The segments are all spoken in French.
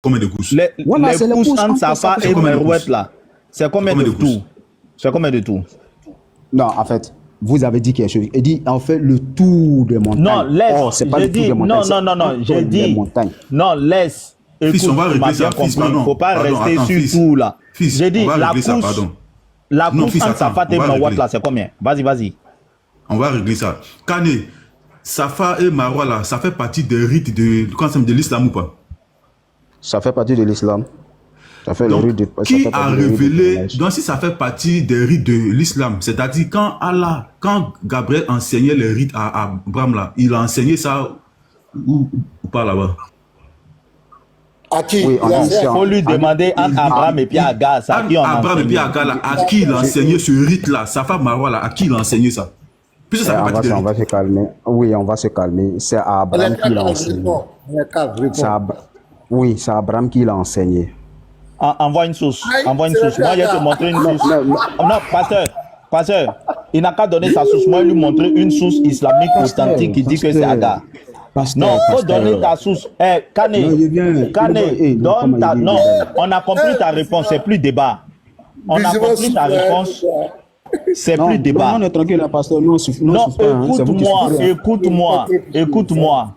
Combien de courses? Les Voilà, c'est les courses courses entre entre Safa Safa et et Marouette. Merouette là, c'est combien de tours? C'est combien de tours? Non, en fait, vous avez dit quelque chose. Il dit, en fait, le tour des montagnes. Non, laisse. Oh, c'est pas J'ai le tour dit, des montagnes. non, j'ai dit, non, laisse. Fils, on va Écoute, tu m'as régler bien ça, fils, compris. Il ne faut pas pardon, rester attends, sur fils. tout là. Fils, J'ai dit, on va la régler ça, course, pardon. la Non, course fils, entre attends, Safa et on va Merouette régler. là, c'est combien? Vas-y. On va régler ça. Kane, Safa et Marwa là, ça fait partie des rites de l'islam ou pas? Ça fait partie de l'islam. Ça fait Donc, le rite de... qui a révélé, donc si ça fait partie des rites de l'islam, c'est-à-dire quand Gabriel enseignait les rites à Abraham là, il a enseigné ça ou pas là-bas? À qui? Oui, Il faut lui demander entre Abraham et puis Agar, ça, à qui on a Abraham et puis enseigné. Agar là, à qui il a enseigné ce rite là? Safa Marwa là, à qui il a enseigné ça? Puisque ça fait partie des on va rites. se calmer. Oui, on va se calmer. C'est à Abraham qui l'a enseigné. Oui, c'est Abraham qui l'a enseigné. Envoie une source. Moi, je vais te montrer une source. Non, pasteur, il n'a qu'à donner sa source. Moi, je vais lui montrer une source islamique authentique qui dit que c'est Agar. Non, il faut donner ta source. Kane, non, on a compris ta réponse, c'est plus débat. On a compris ta réponse, c'est plus débat. Non, on est tranquille, pasteur. Non, écoute-moi.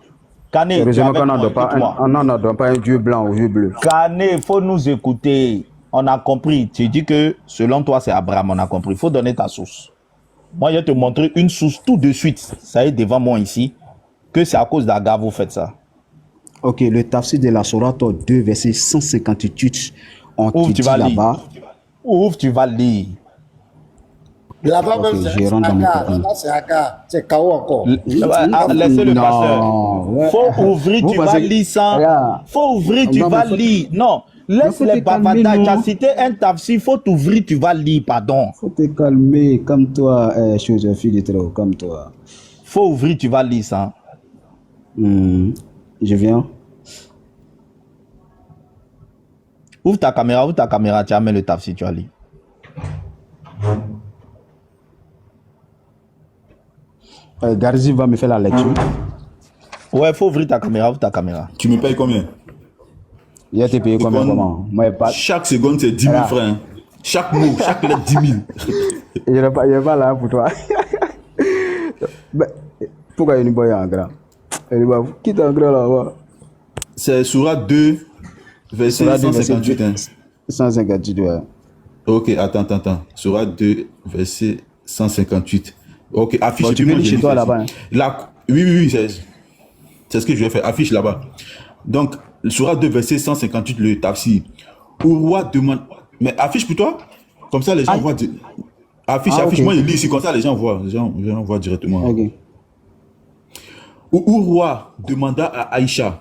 Kane, heureusement qu'on n'en donne pas un Dieu blanc ou Dieu bleu. Kane, il faut nous écouter. On a compris. Tu dis que selon toi, c'est Abraham. On a compris. Il faut donner ta source. Moi, je vais te montrer une source tout de suite. Ça est devant moi ici. Que c'est à cause d'Agar vous faites ça. Ok, le tafsir de la Sourate 2, verset 158. Ouvre, tu vas lire. Ouvre, tu vas lire. Là-bas, même, c'est Agar. C'est K.O. encore. Laissez le pasteur. Faut ouvrir, tu vas lire ça. Faut ouvrir, tu vas lire. Non, laisse les bavardages. Tu as cité un tafsir, faut t'ouvrir, tu vas lire, pardon. Faut te calmer, comme toi, chose fille de trop, comme toi. Faut ouvrir, tu vas lire ça. Je viens. Ouvre ta caméra, tu as mis le tafsir, tu vas lire. Garzi va me faire la lecture. Ouais, faut ouvrir ta caméra, Tu me payes combien? Il a été payé combien? Moi, pas... Chaque seconde, c'est 10 000 francs. Hein. Chaque mot, chaque lettre, 10 000. Il n'est pas là pour toi. Pourquoi il n'y a pas un grand? Qui est un grand là-bas? C'est Sourate 2, verset 158. Hein. 158, ouais. Ok, attends. Sourate 2, verset 158. Ok, affiche. Bon, tu peux lire chez toi là-bas. Hein. Oui, c'est ce que je vais faire. Affiche là-bas. Donc, Sourate 2, verset 158, le tafsir. Au roi demande. Mais affiche pour toi. Comme ça, les gens voient. Affiche. Okay. Moi, je lis ici. Comme ça, les gens voient. Les gens voient directement. Ok. Au roi demanda à Aïcha,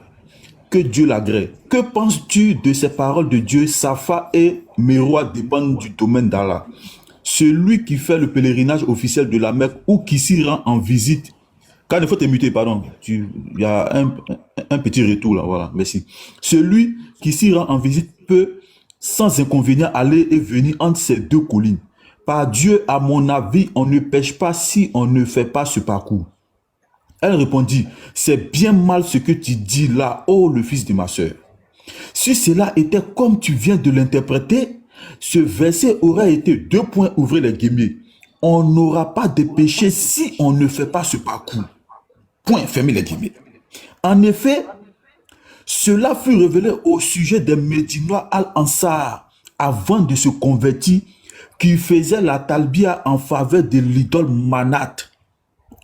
que Dieu l'agrée. Que penses-tu de ces paroles de Dieu? Safa et Merouette dépendent du domaine d'Allah. Celui qui fait le pèlerinage officiel de la Mecque ou qui s'y rend en visite. Quand il faut te muter, pardon. Il y a un petit retour là, voilà, merci. Celui qui s'y rend en visite peut sans inconvénient aller et venir entre ces deux collines. Par Dieu, à mon avis, on ne pêche pas si on ne fait pas ce parcours. Elle répondit, c'est bien mal ce que tu dis là, ô le fils de ma sœur. Si cela était comme tu viens de l'interpréter, ce verset aurait été 2 points, ouvrez les guillemets. On n'aura pas de péché si on ne fait pas ce parcours. Point, fermez les guillemets. En effet, cela fut révélé au sujet des Médinois Al-Ansar avant de se convertir, qui faisaient la talbia en faveur de l'idole Manat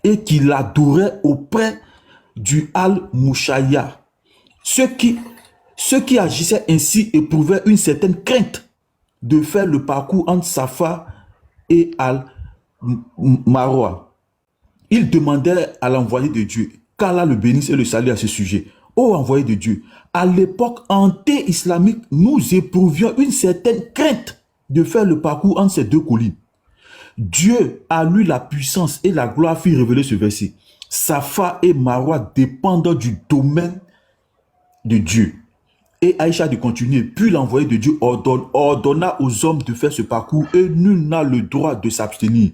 et qui l'adoraient auprès du Al-Mouchaya. Ceux qui agissaient ainsi éprouvaient une certaine crainte de faire le parcours entre Safa et Al-Marwa. Ils demandaient à l'envoyé de Dieu, qu'Allah le bénisse et le salue à ce sujet. Ô envoyé de Dieu, à l'époque anté-islamique, nous éprouvions une certaine crainte de faire le parcours entre ces deux collines. Dieu a lu la puissance et la gloire fit révéler ce verset. Safa et Marwa dépendent du domaine de Dieu. Et Aïcha de continuer. Puis l'envoyé de Dieu ordonna aux hommes de faire ce parcours et nul n'a le droit de s'abstenir.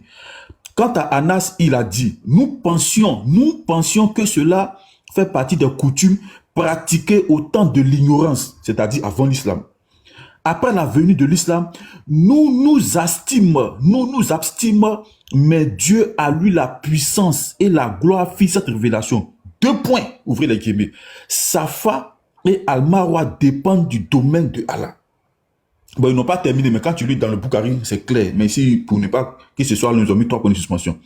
Quant à Anas, il a dit, nous pensions que cela fait partie des coutumes pratiquée au temps de l'ignorance, c'est-à-dire avant l'islam. Après la venue de l'islam, nous nous abstîmes, mais Dieu a lui la puissance et la gloire fit cette révélation. 2 points, ouvrez les guillemets. Safa et Al-Marwa dépendent du domaine de Allah. Bon, ils n'ont pas terminé, mais quand tu lis dans le Bukhari, c'est clair. Mais ici, pour ne pas que ce soit, nous ont mis 3 points de suspension.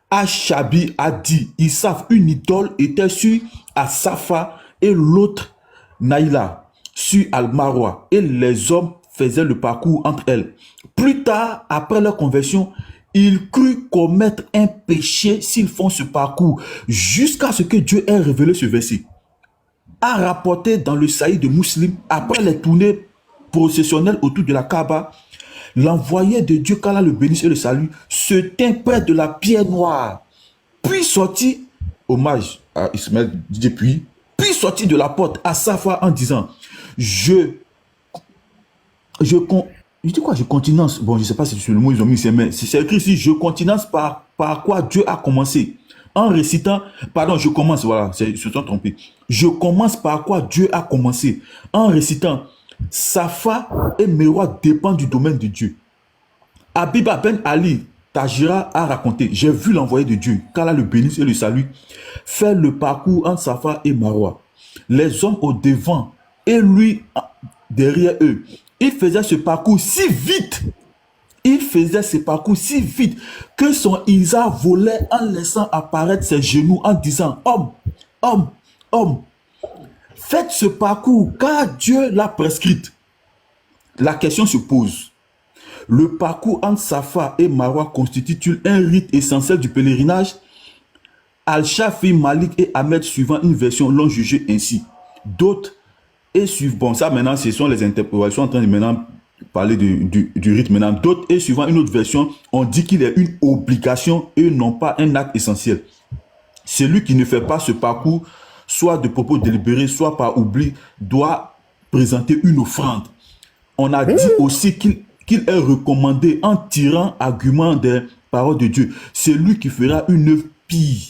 Ash-Shabi a dit, ils savent, une idole était sur Safa et l'autre Naïla sur Al-Marwa, et les hommes faisaient le parcours entre elles. Plus tard, après leur conversion, ils crurent commettre un péché s'ils font ce parcours, jusqu'à ce que Dieu ait révélé ce verset. A rapporté dans le Sahih de Muslim, après les tournées processionnelles autour de la Kaaba, l'envoyé de Dieu, qu'Allah le bénisse et le salue, se tint près de la pierre noire, puis sortit, hommage à Ismaël depuis, puis sortit de la porte à Safa en disant, je continence. Bon, je ne sais pas si c'est le mot ils ont mis, mais c'est écrit ici, je continence par quoi Dieu a commencé. En récitant, pardon, je commence, voilà, se sont trompés. Je commence par quoi Dieu a commencé. En récitant, Safa et Merwa dépendent du domaine de Dieu. Abiba Ben Ali Tajira a raconté, j'ai vu l'envoyé de Dieu, qu'Allah le bénisse et le salue, faire le parcours entre Safa et Marwa. Les hommes au devant et lui derrière eux. Il faisait ce parcours si vite. Que son Isa volait en laissant apparaître ses genoux en disant, homme, faites ce parcours car Dieu l'a prescrite. La question se pose. Le parcours entre Safa et Marwa constitue-t-il un rite essentiel du pèlerinage? Al-Shafi, Malik et Ahmed suivant une version l'ont jugé ainsi. D'autres et suivant, bon ça maintenant ce sont les interprétations en train de maintenant parler du rite maintenant. D'autres et suivant une autre version on dit qu'il est une obligation et non pas un acte essentiel. Celui qui ne fait pas ce parcours, soit de propos délibérés, soit par oubli, doit présenter une offrande. On a dit aussi qu'il est recommandé en tirant argument des paroles de Dieu. Celui qui fera une œuvre pire.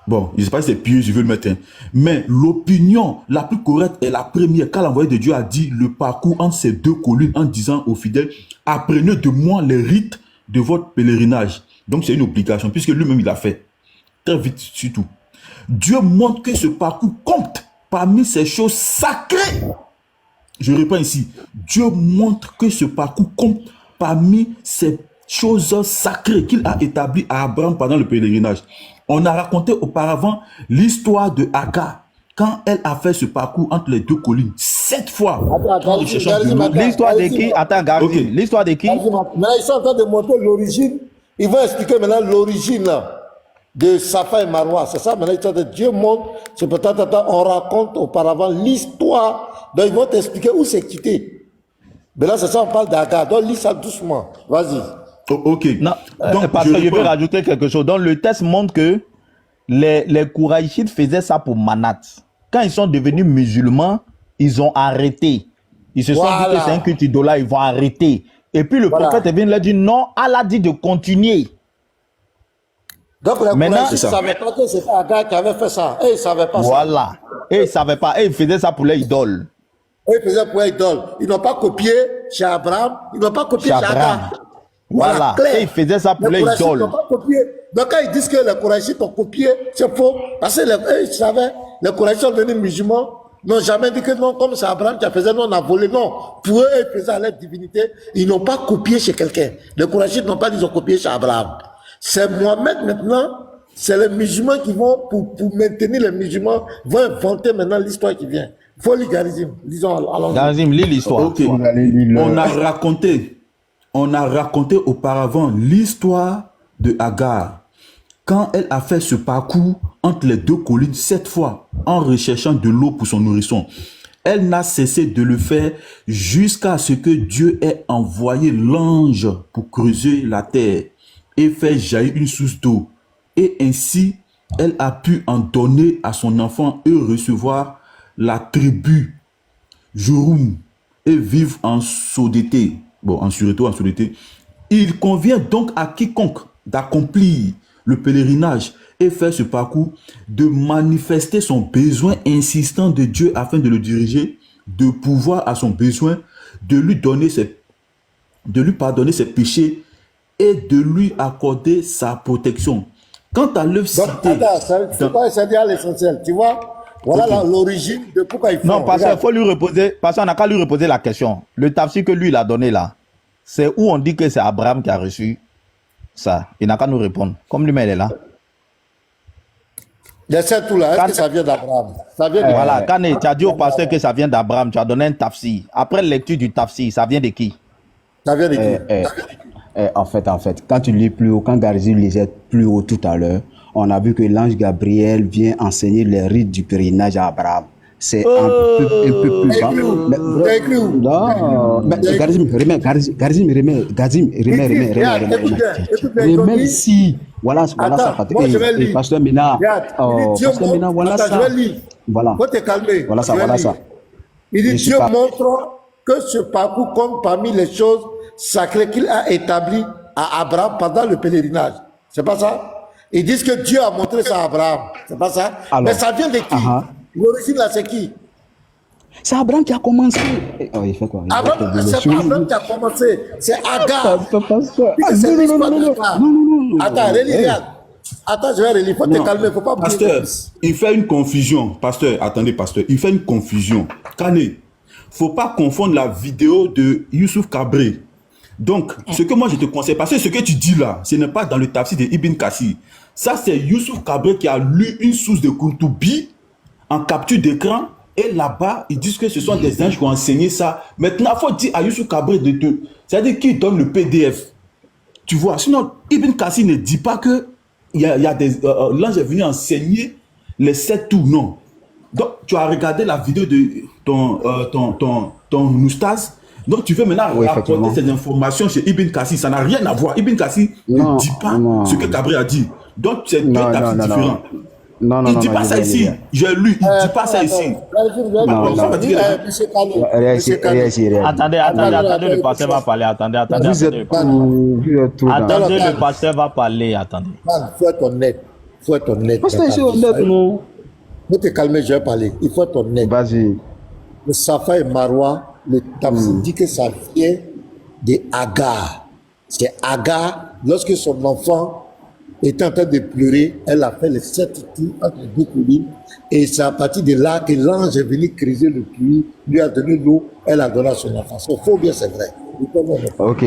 Bon, je ne sais pas si c'est pire, je veux le mettre. Mais l'opinion la plus correcte est la première. Quand l'envoyé de Dieu a dit le parcours entre ces 2 collines en disant aux fidèles, apprenez de moi les rites de votre pèlerinage. Donc c'est une obligation puisque lui-même il a fait. Très vite surtout. Dieu montre que ce parcours compte parmi ces choses sacrées. Je reprends ici. Dieu montre que ce parcours compte parmi ces choses sacrées qu'il a établies à Abraham pendant le pèlerinage. On a raconté auparavant l'histoire de Agar quand elle a fait ce parcours entre les 2 collines 7 fois. L'histoire de qui? Attends, Gardi. Okay. L'histoire de qui? Maintenant, ils sont en train de montrer l'origine. Ils vont expliquer maintenant l'origine de Safa et Marwa. C'est ça, maintenant, Dieu montre. C'est peut-être on raconte auparavant l'histoire. Donc, ils vont t'expliquer où c'est quitté. Mais là, c'est ça, on parle d'Agar. Donc, lis ça doucement. Vas-y. Oh, ok. Non, donc, parce que je veux rajouter quelque chose. Donc, le texte montre que les Kouraïchites faisaient ça pour Manat. Quand ils sont devenus musulmans, ils ont arrêté. Ils se sont dit que c'est un culte idolâtre, ils vont arrêter. Et puis le prophète est venu leur dire non, Allah dit de continuer. Donc les Kouraïchites ne savaient pas que c'était Agar qui avait fait ça. Et ils ne savaient pas ça. Voilà. Et ils ne savaient pas. Et ils faisaient ça pour les idoles. Et ils faisaient pour les idoles. Ils n'ont pas copié chez Abraham. Ils n'ont pas copié chez Agar. Voilà. Et ils faisaient ça pour les idoles. Donc quand ils disent que les Kouraïchites ont copié, c'est faux. Parce que ils savaient, les Kouraïchites sont devenus musulmans, n'ont jamais dit que non, comme c'est Abraham qui a fait, non, on a volé. Non. Pour eux, ils faisaient à leur divinité. Ils n'ont pas copié chez quelqu'un. Les Kouraïchites n'ont pas dit qu'ils ont copié chez Abraham. C'est Mohamed maintenant, c'est les musulmans qui vont, pour maintenir les musulmans, vont inventer maintenant l'histoire qui vient. Il faut lire Garizim. Lisons, allons. Garizim, lis l'histoire. Ok. On a raconté auparavant l'histoire de Agar quand elle a fait ce parcours entre les 2 collines 7 fois en recherchant de l'eau pour son nourrisson. Elle n'a cessé de le faire jusqu'à ce que Dieu ait envoyé l'ange pour creuser la terre et faire jaillir une source d'eau. Et ainsi, elle a pu en donner à son enfant et recevoir la tribu Jouroum et vivre en sûreté. Bon, en sûreté. Il convient donc à quiconque d'accomplir le pèlerinage et faire ce parcours, de manifester son besoin insistant de Dieu afin de le diriger, de pouvoir à son besoin, de lui pardonner ses péchés et de lui accorder sa protection. Quant à l'œuvre citée... C'est pas ça dire l'essentiel, tu vois? Voilà l'origine de pourquoi il faut... Non, parce qu'il faut lui reposer, parce qu'on n'a qu'à lui reposer la question. Le tafsir que lui, il a donné là, c'est où on dit que c'est Abraham qui a reçu ça. Il n'a qu'à nous répondre. Comme lui-même, il est là. Laissez tout là, est-ce que ça vient d'Abraham? Ça vient de... Voilà, quand tu as dit au pasteur que ça vient d'Abraham, tu as donné un tafsir. Après lecture du tafsir, ça vient de qui? Ça vient de qui? En fait, quand tu lis plus haut, quand Garzi lisait plus haut tout à l'heure, on a vu que l'ange Gabriel vient enseigner les rites du pèlerinage à Abraham. C'est un peu plus bas. Non, mais remets ici. Voilà ça. Pasteur Mina. Pasteur Mina, voilà ça. Voilà. Faut te calmer. Voilà ça. Il dit Dieu montre que ce parcours compte parmi les choses sacrées qu'il a établies à Abraham pendant le pèlerinage. C'est pas ça? Ils disent que Dieu a montré ça à Abraham. C'est pas ça? Alors, mais ça vient de qui? L'origine là, c'est qui? C'est Abraham qui a commencé. Oh, il fait quoi? C'est pas Abraham qui a commencé. C'est Agar. Non. Attends, regarde. Attends, je vais relire. Faut te calmer, faut pas bouger. Pasteur, il fait une confusion. Pasteur, attendez, pasteur. Il fait une confusion. Kané, faut pas confondre la vidéo de Youssouf Cabré. Donc, ce que moi je te conseille, parce que ce que tu dis là, ce n'est pas dans le tafsir de Ibn Kassi. Ça, c'est Youssouf Cabré qui a lu une source de Kourtoubi en capture d'écran. Et là-bas, ils disent que ce sont des anges qui ont enseigné ça. Maintenant, il faut dire à Youssouf Cabré de te... C'est-à-dire qu'il donne le PDF. Tu vois, sinon, Ibn Kassi ne dit pas que l'ange est venu enseigner les 7 tours, non. Donc, tu as regardé la vidéo de ton oustaz. Donc, tu veux maintenant rapporter ces informations chez Ibn Kassi. Ça n'a rien à voir. Ibn Kassi ne dit pas ce que Cabré a dit. Donc, c'est deux tafsirs différents. Non, il ne dit pas ça ici. J'ai lu, il ne dit pas ça ici. Attendez, le pasteur va parler. Attendez. Le pasteur va parler. Attendez. Faut être honnête. Pasteur, c'est honnête, non? Faut te calmer, je vais parler. Il faut être honnête. Vas-y. Le Safa et Marwa, le tafsir dit que ça vient de Agar. C'est Agar, lorsque son enfant était en train de pleurer, elle a fait les 7 tours entre les 2 collines. Et c'est à partir de là que l'ange est venu creuser le puits, lui a donné l'eau, elle a donné à son enfant. C'est faux, bien, c'est vrai. Ok.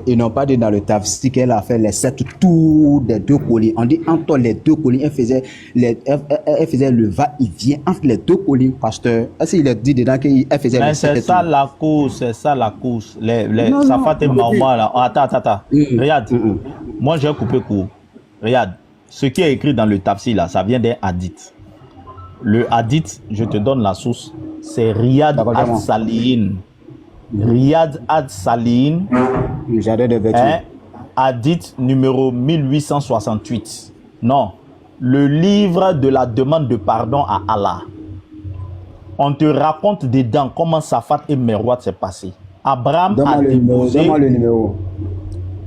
Ils n'ont pas dit dans le tafsir qu'elle a fait les 7 tours des 2 collines. On dit entre les 2 collines, elle faisait le va-et-vient entre les 2 collines, pasteur. Est-ce qu'il a dit dedans qu'elle faisait les 7 tours? C'est ça la course. Ça fait marrant là. Attends. Regarde. Moi, j'ai coupé court. Regarde. Ce qui est écrit dans le tafsir là, ça vient d'un hadith. Le hadith, je te donne la source. C'est Riyad al-Salihin. Riyad al-Salihin, hadith numéro 1868. Non, le livre de la demande de pardon à Allah. On te raconte dedans comment Safat et Merwat s'est passé. Abraham a déposé... Donne-moi le numéro.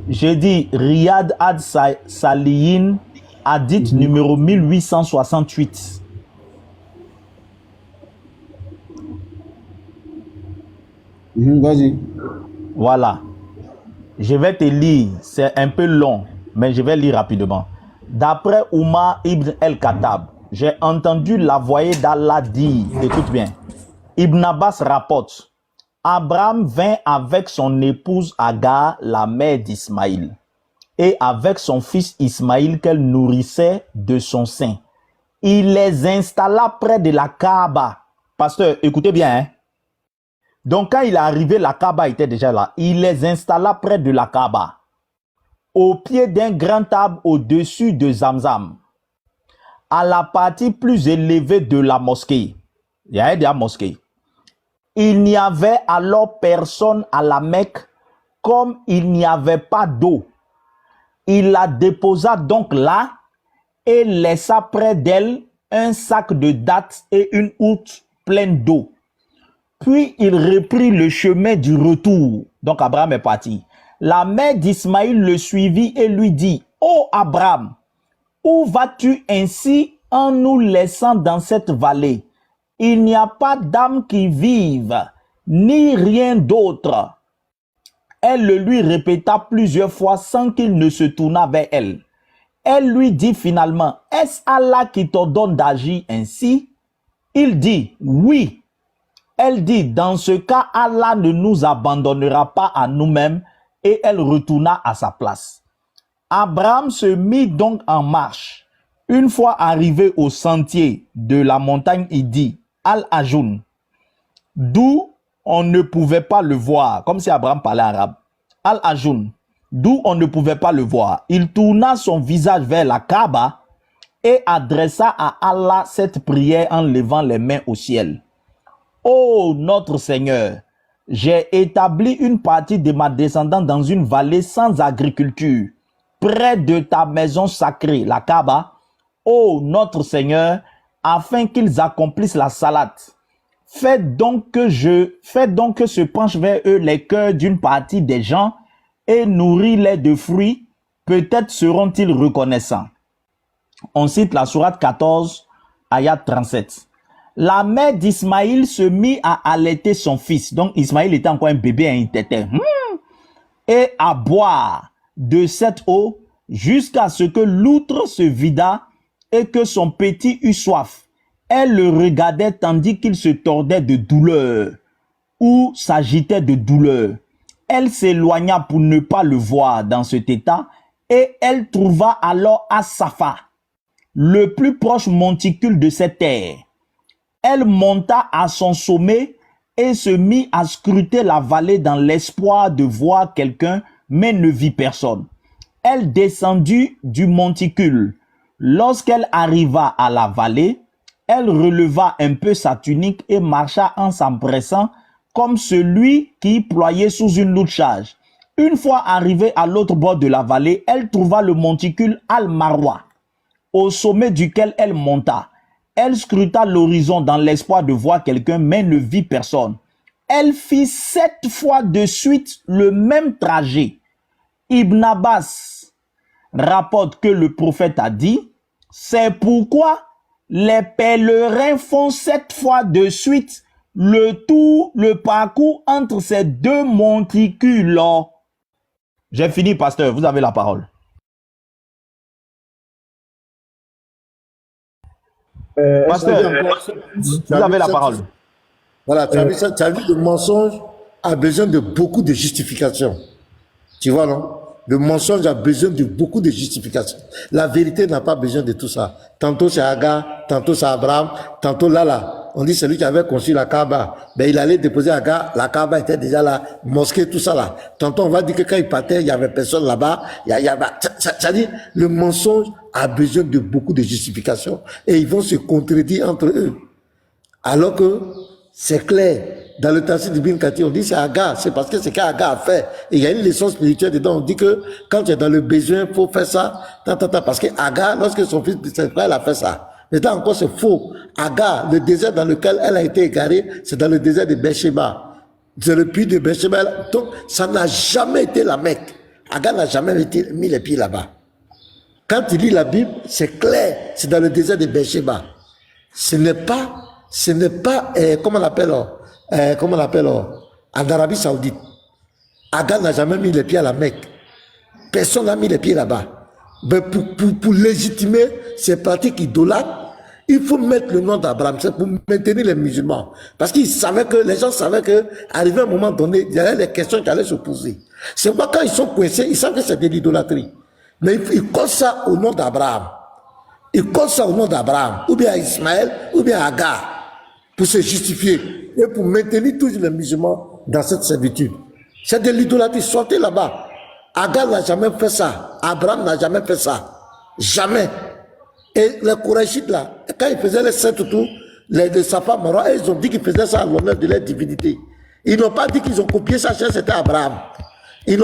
J'ai dit Riyad al-Salihin, hadith numéro 1868. Vas-y. Voilà. Je vais te lire. C'est un peu long, mais je vais lire rapidement. D'après Oumar ibn el-Khattab, j'ai entendu la voyée d'Allah dire, écoute bien, Ibn Abbas rapporte, Abraham vint avec son épouse Agar, la mère d'Ismaïl, et avec son fils Ismaïl qu'elle nourrissait de son sein. Il les installa près de la Kaaba. Pasteur, écoutez bien, hein. Donc, quand il est arrivé, la Kaaba était déjà là. Il les installa près de la Kaaba, au pied d'un grand arbre au-dessus de Zamzam, à la partie plus élevée de la mosquée. Il y a des mosquées. Il n'y avait alors personne à la Mecque, comme il n'y avait pas d'eau. Il la déposa donc là et laissa près d'elle un sac de dattes et une outre pleine d'eau. Puis il reprit le chemin du retour. Donc Abraham est parti. La mère d'Ismaïl le suivit et lui dit, « Ô Abraham, Où vas-tu ainsi en nous laissant dans cette vallée? Il n'y a pas d'âme qui vive, ni rien d'autre. Elle le lui répéta plusieurs fois sans qu'il ne se tournât vers elle. Elle lui dit finalement, est-ce Allah qui t'ordonne d'agir ainsi? Il dit, oui. Elle dit, dans ce cas, Allah ne nous abandonnera pas à nous-mêmes, et elle retourna à sa place. Abraham se mit donc en marche. Une fois arrivé au sentier de la montagne, il dit, Al-Ajoun, d'où on ne pouvait pas le voir, comme si Abraham parlait arabe. Al-Ajoun, d'où on ne pouvait pas le voir. Il tourna son visage vers la Kaaba et adressa à Allah cette prière en levant les mains au ciel. Ô notre Seigneur, j'ai établi une partie de ma descendance dans une vallée sans agriculture, près de ta maison sacrée, la Kaaba. Ô notre Seigneur, afin qu'ils accomplissent la salat. Fais donc que se penchent vers eux les cœurs d'une partie des gens et nourris-les de fruits, peut-être seront-ils reconnaissants. On cite la sourate 14, ayat 37. La mère d'Ismaïl se mit à allaiter son fils. Donc Ismaïl était encore un bébé, il était et à boire de cette eau jusqu'à ce que l'outre se vidât et que son petit eut soif. Elle le regardait tandis qu'il se tordait de douleur ou s'agitait de douleur. Elle s'éloigna pour ne pas le voir dans cet état et elle trouva alors à Safa, le plus proche monticule de cette terre. Elle monta à son sommet et se mit à scruter la vallée dans l'espoir de voir quelqu'un, mais ne vit personne. Elle descendit du monticule. Lorsqu'elle arriva à la vallée, elle releva un peu sa tunique et marcha en s'empressant comme celui qui ployait sous une lourde charge. Une fois arrivée à l'autre bord de la vallée, elle trouva le monticule Al-Marwa, au sommet duquel elle monta. Elle scruta l'horizon dans l'espoir de voir quelqu'un, mais ne vit personne. Elle fit 7 fois de suite le même trajet. Ibn Abbas rapporte que le prophète a dit, c'est pourquoi les pèlerins font 7 fois de suite le parcours entre ces deux monticules. J'ai fini, pasteur, vous avez la parole. Pasteur, vous avez la parole. Voilà, tu as vu ça, tu as vu, le mensonge a besoin de beaucoup de justifications. Tu vois, non? Le mensonge a besoin de beaucoup de justifications. La vérité n'a pas besoin de tout ça. Tantôt c'est Agar, tantôt c'est Abraham, tantôt là. On dit celui qui avait construit la Kaaba, ben il allait déposer Agar, la Kaaba était déjà là, mosquée, tout ça là. Tantôt on va dire que quand il partait, il y avait personne là-bas. Ça dit, le mensonge a besoin de beaucoup de justifications et ils vont se contredire entre eux. Alors que c'est clair. Dans le Tafsir d'Ibn Kathir, on dit c'est Agar, c'est parce que c'est qu'Agar a fait. Et il y a une leçon spirituelle dedans. On dit que quand tu es dans le besoin, il faut faire ça. Parce que Agar, lorsque son fils, ses frères, elle a fait ça. Mais là encore, c'est faux. Agar, le désert dans lequel elle a été égarée, c'est dans le désert de Beersheba. C'est le puits de Beersheba. Donc, ça n'a jamais été la Mecque. Agar n'a jamais mis les pieds là-bas. Quand tu lis la Bible, c'est clair. C'est dans le désert de Beersheba. Ce n'est pas, comment on appelle, en Arabie Saoudite. Agar n'a jamais mis les pieds à la Mecque. Personne n'a mis les pieds là-bas. Mais pour légitimer ces pratiques idolâtres, il faut mettre le nom d'Abraham, c'est pour maintenir les musulmans. Parce qu'ils savaient que, les gens savaient que, arrivé un moment donné, il y avait des questions qui allaient se poser. C'est pourquoi quand ils sont coincés, ils savent que c'est de l'idolâtrie. Mais ils collent ça au nom d'Abraham. Ils collent ça au nom d'Abraham, ou bien à Ismaël, ou bien à Agar, pour se justifier et pour maintenir tous les musulmans dans cette servitude. C'est de l'idolâtrie, sortez là-bas. Agar n'a jamais fait ça. Abraham n'a jamais fait ça. Jamais. Et les Kourachites là, quand ils faisaient les 7 tours, les Safa Marwa, ils ont dit qu'ils faisaient ça à l'honneur de leur divinité. Ils n'ont pas dit qu'ils ont copié ça chez c'était Abraham. Ils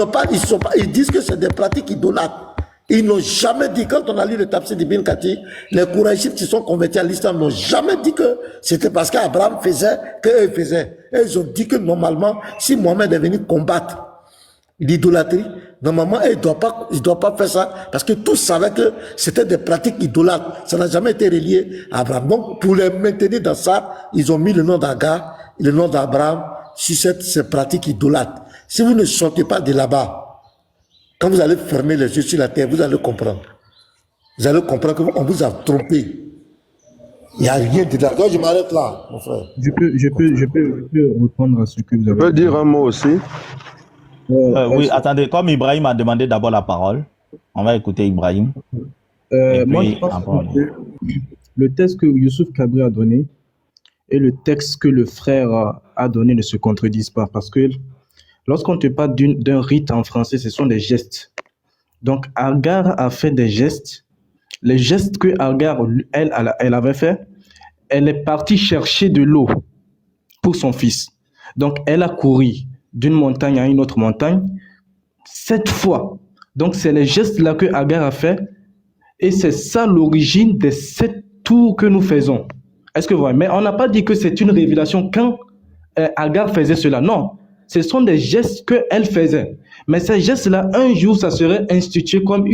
disent que c'est des pratiques idolâtres. Ils n'ont jamais dit, quand on a lu le Tafsir d'Ibn Kathir, les Kourachites qui sont convertis à l'islam n'ont jamais dit que c'était parce qu'Abraham faisait qu'eux faisaient. Et ils ont dit que normalement, si Mohamed est venu combattre l'idolâtrie. Normalement, il ne doit pas faire ça parce que tous savaient que c'était des pratiques idolâtres. Ça n'a jamais été relié à Abraham. Donc, pour les maintenir dans ça, ils ont mis le nom d'Agar et le nom d'Abraham sur ces pratiques idolâtres. Si vous ne sortez pas de là-bas, quand vous allez fermer les yeux sur la terre, vous allez comprendre. Vous allez comprendre qu'on vous a trompé. Il n'y a rien de là. Donc, je m'arrête là, mon frère. Je peux répondre à ce que vous avez dit. Je peux dire un mot aussi. Oui, attendez, comme Ibrahim a demandé d'abord la parole, on va écouter Ibrahim. Moi, je pense que le texte que Youssouf Kabri a donné et le texte que le frère a donné ne se contredisent pas. Parce que lorsqu'on te parle d'un rite en français, ce sont des gestes. Donc, Agar a fait des gestes. Les gestes que Agar, elle avait fait, elle est partie chercher de l'eau pour son fils. Donc, elle a couru d'une montagne à une autre montagne 7 fois. Donc, c'est les gestes-là que Agar a fait. Et c'est ça l'origine des 7 tours que nous faisons. Est-ce que vous voyez? Mais on n'a pas dit que c'est une révélation quand Agar faisait cela. Non, ce sont des gestes qu'elle faisait. Mais ces gestes-là, un jour, ça serait institué comme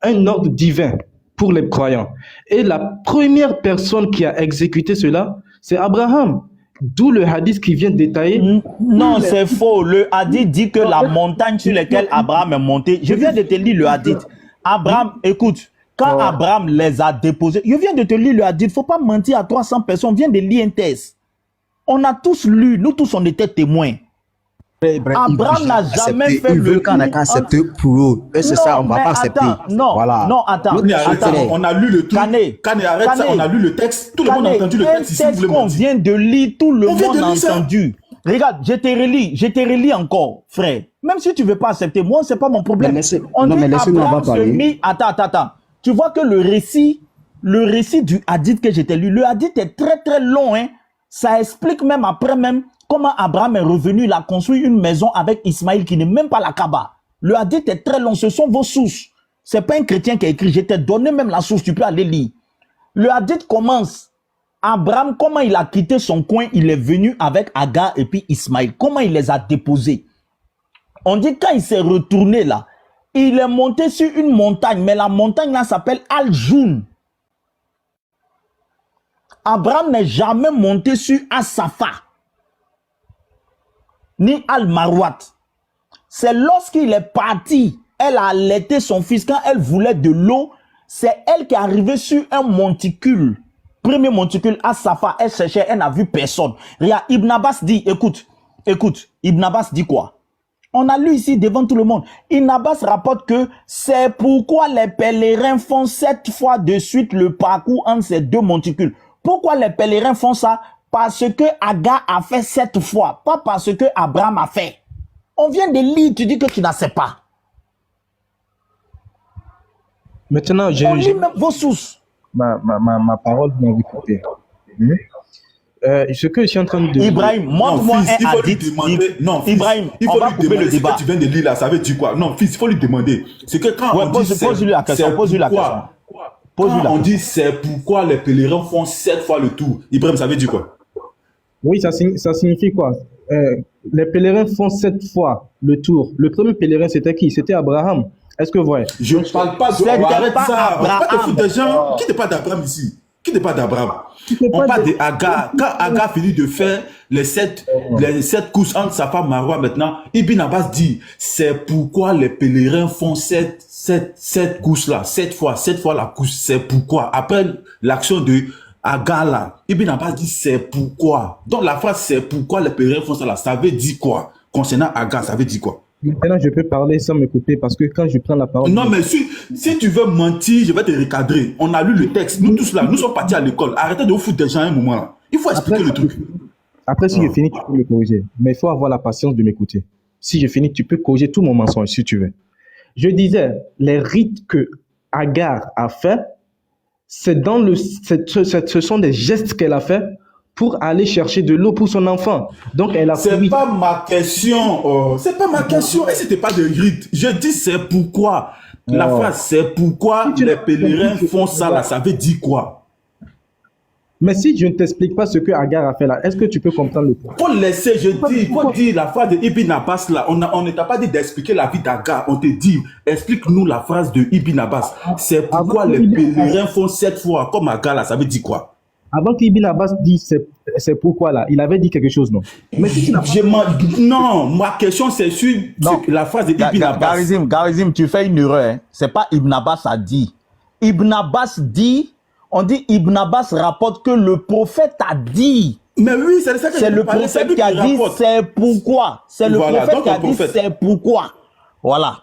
un ordre divin pour les croyants. Et la première personne qui a exécuté cela, c'est Abraham. D'où le hadith qui vient détailler. Non, c'est faux. Le hadith dit que la montagne sur laquelle Abraham est monté, je viens de te lire le hadith. Abraham, écoute, quand Abraham les a déposés, je viens de te lire le hadith, il ne faut pas mentir à 300 personnes, on vient de lire un texte. On a tous lu, nous tous on était témoins. Abraham n'a jamais fait le qu'on a accepté pour eux. Et c'est ça, on ne va pas accepter. Non, voilà. non, attends. On a lu le truc. Kane, arrête ça, on a lu le texte. Tout le monde a entendu le texte ici. C'est qu'on vient de lire, tout le monde a entendu. Regarde, je te relis encore, frère. Même si tu ne veux pas accepter, moi, ce n'est pas mon problème. On dit Abraham se mit... Attends. Tu vois que le récit du hadith que j'ai lu, le hadith est très très long, hein. Ça explique même après même comment Abraham est revenu, il a construit une maison avec Ismaël qui n'est même pas la Kaaba. Le hadith est très long, ce sont vos sources. Ce n'est pas un chrétien qui a écrit, je t'ai donné même la source, tu peux aller lire. Le hadith commence, Abraham, comment il a quitté son coin, il est venu avec Agar et puis Ismaël. Comment il les a déposés? On dit quand il s'est retourné là, il est monté sur une montagne, mais la montagne là s'appelle Al-Joun. Abraham n'est jamais monté sur As-Safa, ni Al-Marwat. C'est lorsqu'il est parti, elle a allaité son fils, quand elle voulait de l'eau, c'est elle qui est arrivée sur un monticule. Premier monticule, As-Safa, elle cherchait, elle n'a vu personne. Regarde, Ibn Abbas dit, écoute, Ibn Abbas dit quoi? On a lu ici devant tout le monde. Ibn Abbas rapporte que c'est pourquoi les pèlerins font 7 fois de suite le parcours entre ces 2 monticules. Pourquoi les pèlerins font ça? Parce que Agar a fait 7 fois, pas parce que Abraham a fait. On vient de lire, tu dis que tu n'en sais pas. Maintenant, on lit même vos sources. Ma parole, vous m'avez coupé. Ce que je suis en train de dire. Ibrahim, montre-moi un hadith. Non, Ibrahim, il faut on va lui couper demander le débat. ce que tu viens de lire là, ça veut dire quoi? Non, fils, il faut lui demander. C'est que quand on dit pose-lui la question, pose-lui la question. Quand on dit c'est pourquoi les pèlerins font 7 fois le tour, Ibrahim, ça veut dire quoi? Oui, ça signifie quoi? Les pèlerins font 7 fois le tour. Le premier pèlerin, c'était qui? C'était Abraham. Est-ce que vous voyez? Je ne parle pas de... Arrête ça. On parle de foot des gens. Qui ne parle d'Abraham ici? Qui ne parle d'Abraham? On parle d'Agar. Quand Agar finit de faire les 7 courses entre sa femme Marwa maintenant, Ibn Abbas dit, c'est pourquoi les pèlerins font 7 courses là. 7 fois la course. C'est pourquoi. Après l'action de Agar là, Ibn Abbas dit, c'est pourquoi. Donc la phrase, c'est pourquoi les pèlerins font ça là. Ça veut dire quoi? Concernant Agar, ça veut dire quoi? Maintenant, je peux parler sans m'écouter parce que quand je prends la parole... Non, mais si tu veux mentir, je vais te recadrer. On a lu le texte. Nous tous là, nous sommes partis à l'école. Arrêtez de vous foutre des gens à un moment là. Il faut expliquer le truc. Après, si je finis, tu peux me corriger. Mais il faut avoir la patience de m'écouter. Si je finis, tu peux corriger tout mon mensonge si tu veux. Je disais, les rites que Agar a fait, ce sont des gestes qu'elle a fait pour aller chercher de l'eau pour son enfant. Donc, elle a... C'est pas ma question. C'est pas ma question. Et c'était pas de rite. Je dis c'est pourquoi. La phrase c'est pourquoi les pèlerins font ça là. Ça veut dire quoi? Mais si je ne t'explique pas ce que Agar a fait là, est-ce que tu peux comprendre le point? Faut laisser, je dis, faut dire la phrase de Ibn Abbas là. On ne t'a pas dit d'expliquer la vie d'Agar. On te dit, explique-nous la phrase de Ibn Abbas. C'est pourquoi les pèlerins font 7 fois comme Agar là. Ça veut dire quoi? Avant qu'Ibn Abbas dise c'est pourquoi là, il avait dit quelque chose, non? Mais si tu n'as pas... Non, ma question c'est sur la phrase de Ibn Abbas. Garizim, tu fais une erreur. Hein. C'est pas Ibn Abbas a dit. Ibn Abbas dit, on dit Ibn Abbas rapporte que le prophète a dit. Mais oui, c'est ça que c'est le prophète qui a dit c'est pourquoi. C'est le prophète qui a dit c'est pourquoi. Voilà.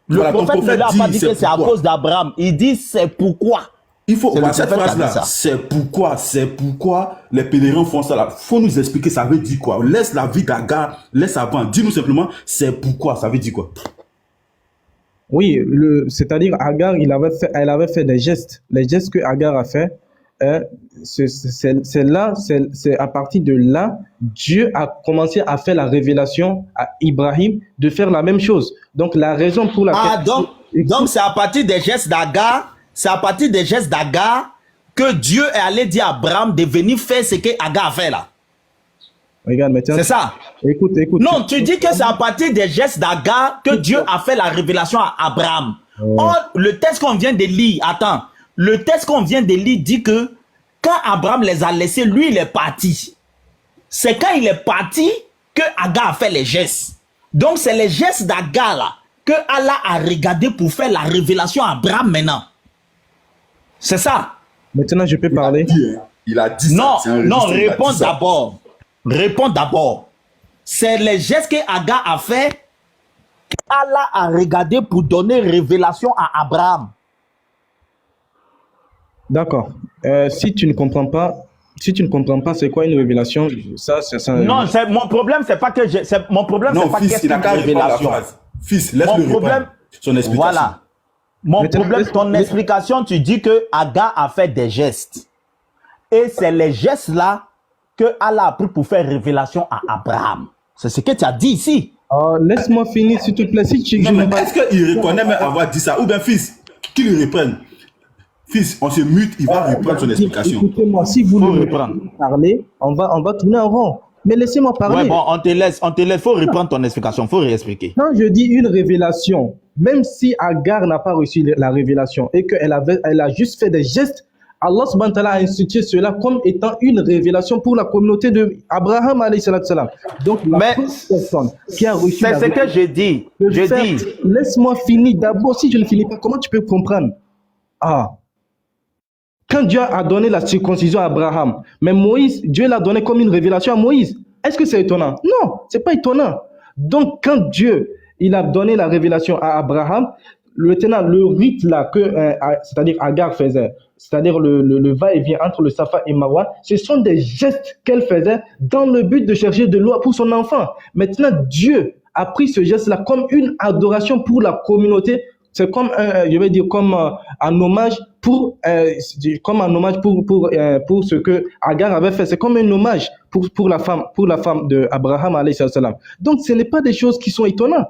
Le prophète ne l'a pas dit que c'est à cause d'Abraham. Il dit c'est pourquoi. Il faut cette phrase-là, c'est pourquoi les pèlerins font ça là. Faut nous expliquer ça veut dire quoi. Laisse la vie d'Agar, laisse avant. Dis-nous simplement c'est pourquoi, ça veut dire quoi. Oui, c'est-à-dire Agar, elle avait fait des gestes. Les gestes que Agar a fait, c'est à partir de là, Dieu a commencé à faire la révélation à Ibrahim de faire la même chose. Donc la raison pour laquelle... donc c'est à partir des gestes d'Agar. C'est à partir des gestes d'Agar que Dieu est allé dire à Abraham de venir faire ce que Agar a fait là. Regarde, maintenant. C'est ça. Écoute. Non, tu dis que c'est à partir des gestes d'Agar que Dieu a fait la révélation à Abraham. Or, le texte qu'on vient de lire, le texte qu'on vient de lire dit que quand Abraham les a laissés, lui il est parti. C'est quand il est parti que Agar a fait les gestes. Donc c'est les gestes d'Agar là que Allah a regardé pour faire la révélation à Abraham maintenant. C'est ça. Maintenant, je peux parler. Il a dit non, ça. Non, réponds d'abord. Réponds d'abord. C'est les gestes que Agar a fait. Allah a regardé pour donner révélation à Abraham. D'accord. Si tu ne comprends pas, c'est quoi une révélation? Non, mon problème, c'est pas que mon problème, c'est pas qu'est-ce qu'une révélation. Fils, laisse-le répondre son explication. Voilà. Mon problème, ton explication, tu dis que Agar a fait des gestes. Et c'est les gestes-là que Allah a pris pour faire révélation à Abraham. C'est ce que tu as dit ici. Laisse-moi finir, s'il te plaît. Est-ce qu'il reconnaît même avoir dit ça? Ou bien, fils, qu'il reprenne. Fils, on se mute, il va reprendre son explication. Écoutez-moi, si vous ne parlez, on va tourner en rond. Mais laissez-moi parler. Ouais, bon, on te laisse, faut reprendre ton explication, faut réexpliquer. Quand je dis une révélation, même si Agar n'a pas reçu la révélation et qu'elle a juste fait des gestes, Allah subhanahu wa ta'ala a institué cela comme étant une révélation pour la communauté de Abraham alayhi salam. Donc, la personne qui a reçu c'est ce que je dis. Laisse-moi finir. D'abord, si je ne finis pas, comment tu peux comprendre? Quand Dieu a donné la circoncision à Abraham, mais Moïse, Dieu l'a donné comme une révélation à Moïse. Est-ce que c'est étonnant? Non, c'est pas étonnant. Donc, quand Dieu, il a donné la révélation à Abraham, le rite là c'est-à-dire Agar faisait, c'est-à-dire le va-et-vient entre le Safa et Marwa, ce sont des gestes qu'elle faisait dans le but de chercher de l'eau pour son enfant. Maintenant, Dieu a pris ce geste-là comme une adoration pour la communauté. C'est comme un hommage pour ce que Agar avait fait. C'est comme un hommage pour la femme de Abraham alayhi salam. Donc ce n'est pas des choses qui sont étonnantes.